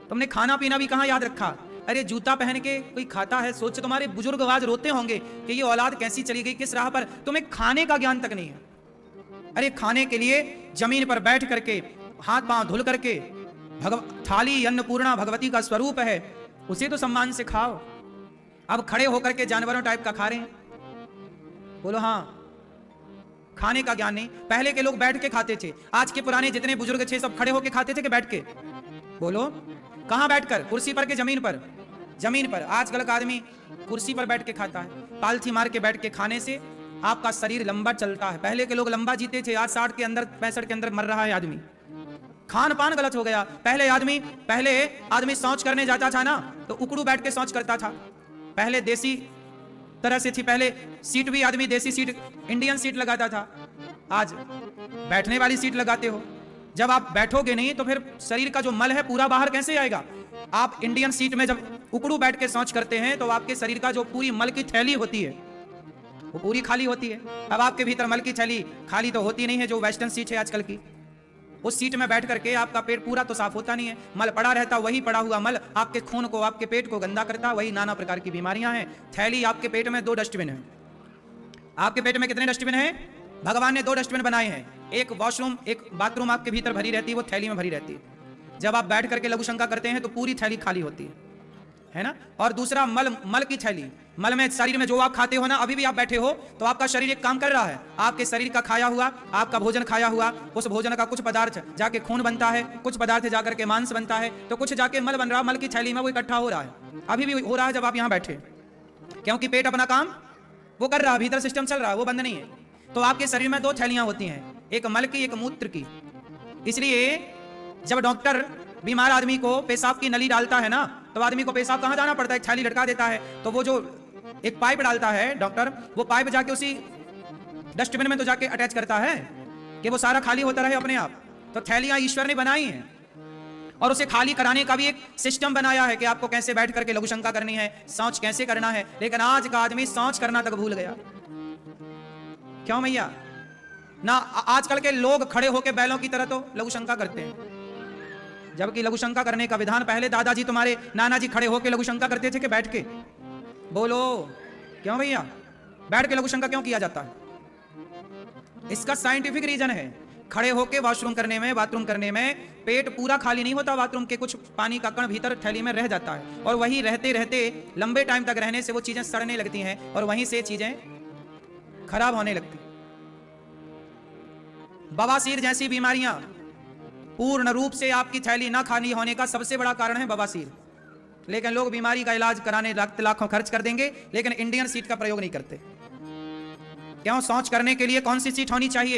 Speaker 1: तुमने खाना पीना भी कहां याद रखा? अरे जूता पहन के कोई खाता है? सोच, तुम्हारे बुजुर्ग आज रोते होंगे कि ये औलाद कैसी चली गई, किस राह पर। तुम्हें खाने का ज्ञान तक नहीं है। अरे खाने के लिए जमीन पर बैठ करके हाथ पांव धुल करके, थाली अन्नपूर्णा भगवती का स्वरूप है, उसे तो सम्मान से खाओ। अब खड़े होकर के जानवरों टाइप का खा रहे हैं। बोलो हाँ, खाने का ज्ञान नहीं। पहले के लोग बैठ के खाते थे। आज के पुराने जितने बुजुर्ग थे सब खड़े होके खाते थे कि बैठ के? बोलो कहां बैठकर? कुर्सी पर के जमीन पर? जमीन पर। आजकल का आदमी कुर्सी पर बैठ के खाता है। पालथी मार के बैठ के खाने से आपका शरीर लंबा चलता है। पहले के लोग लंबा जीते थे, आज 60 के अंदर 65 के अंदर मर रहा है आदमी। खान पान गलत हो गया। पहले आदमी शौच करने जाता था ना तो उकड़ू बैठ के शौच करता था। पहले देसी तरह से थी। पहले सीट भी आदमी देसी सीट, इंडियन सीट लगाता था। आज बैठने वाली सीट लगाते हो। जब आप बैठोगे नहीं तो फिर शरीर का जो मल है पूरा बाहर कैसे आएगा? आप इंडियन सीट में जब उकड़ू बैठ के शौच करते हैं तो आपके शरीर का जो पूरी मल की थैली होती है वो पूरी खाली होती है। अब आपके भीतर मल की थैली खाली तो होती नहीं है, जो वेस्टर्न सीट है आजकल की। उस सीट में बैठ करके आपका पेट पूरा तो साफ होता नहीं है, मल पड़ा रहता। वही पड़ा हुआ मल आपके खून को, आपके पेट को गंदा करता। वही नाना प्रकार की बीमारियां हैं। थैली आपके पेट में 2 डस्टबिन है। आपके पेट में कितने डस्टबिन है? भगवान ने 2 डस्टबिन बनाए हैं। एक वॉशरूम, एक बाथरूम आपके भीतर भरी रहती है, वो थैली में भरी रहती है। जब आप बैठ करके लघु शंका करते हैं तो पूरी थैली खाली होती है ना। और दूसरा मल की थैली। मल में, शरीर में जो आप खाते हो ना, अभी भी आप बैठे हो तो आपका शरीर एक काम कर रहा है। आपके शरीर का खाया हुआ, आपका भोजन खाया हुआ, उस भोजन का कुछ पदार्थ जाके खून बनता है, कुछ पदार्थ जाकर के मांस बनता है, तो कुछ जाके मल बन रहा है। मल की थैली में वो इकट्ठा हो रहा है, अभी भी हो रहा है जब आप यहाँ बैठे, क्योंकि पेट अपना काम वो कर रहा है, भीतर सिस्टम चल रहा है, वो बंद नहीं है। तो आपके शरीर में 2 थैलियां होती हैं, एक मल की, एक मूत्र की। इसलिए जब डॉक्टर बीमार आदमी को पेशाब की नली डालता है ना तो आदमी को पेशाब कहां जाना पड़ता है? एक थैली लटका देता है। तो वो जो एक पाइप डालता है डॉक्टर, वो पाइप जाके उसी डस्टबिन में तो जाके अटैच करता है कि वो सारा खाली होता रहे अपने आप। तो थैलियां ईश्वर ने बनाई हैं और उसे खाली कराने का भी एक सिस्टम बनाया है कि आपको कैसे बैठ करके लघु शंका करनी है, शौच कैसे करना है। लेकिन आज का आदमी शौच करना तक भूल गया। क्यों भैया? ना आजकल के लोग खड़े होकर बैलों की तरह तो लघु शंका करते हैं, जबकि लघु शंका करने का विधान पहले दादाजी तुम्हारे नाना जी खड़े होकर लघु शंका करते थे कि बैठ के। बोलो क्यों भैया? बैठ के लघु शंका क्यों किया जाता है? इसका साइंटिफिक रीजन है। खड़े होके वॉशरूम करने में, बाथरूम करने में पेट पूरा खाली नहीं होता, बाथरूम के कुछ पानी का कण भीतर थैली में रह जाता है, और वही रहते रहते लंबे टाइम तक रहने से वो चीजें सड़ने लगती हैं और वहीं से चीजें खराब होने लगती। बवासीर जैसी बीमारियां पूर्ण रूप से आपकी थैली ना खाली होने का सबसे बड़ा कारण है बवासीर। लेकिन लोग बीमारी का इलाज कराने लाखों खर्च कर देंगे, लेकिन इंडियन सीट का प्रयोग नहीं करते। क्यों? शौच करने के लिए कौन सी सीट होनी चाहिए?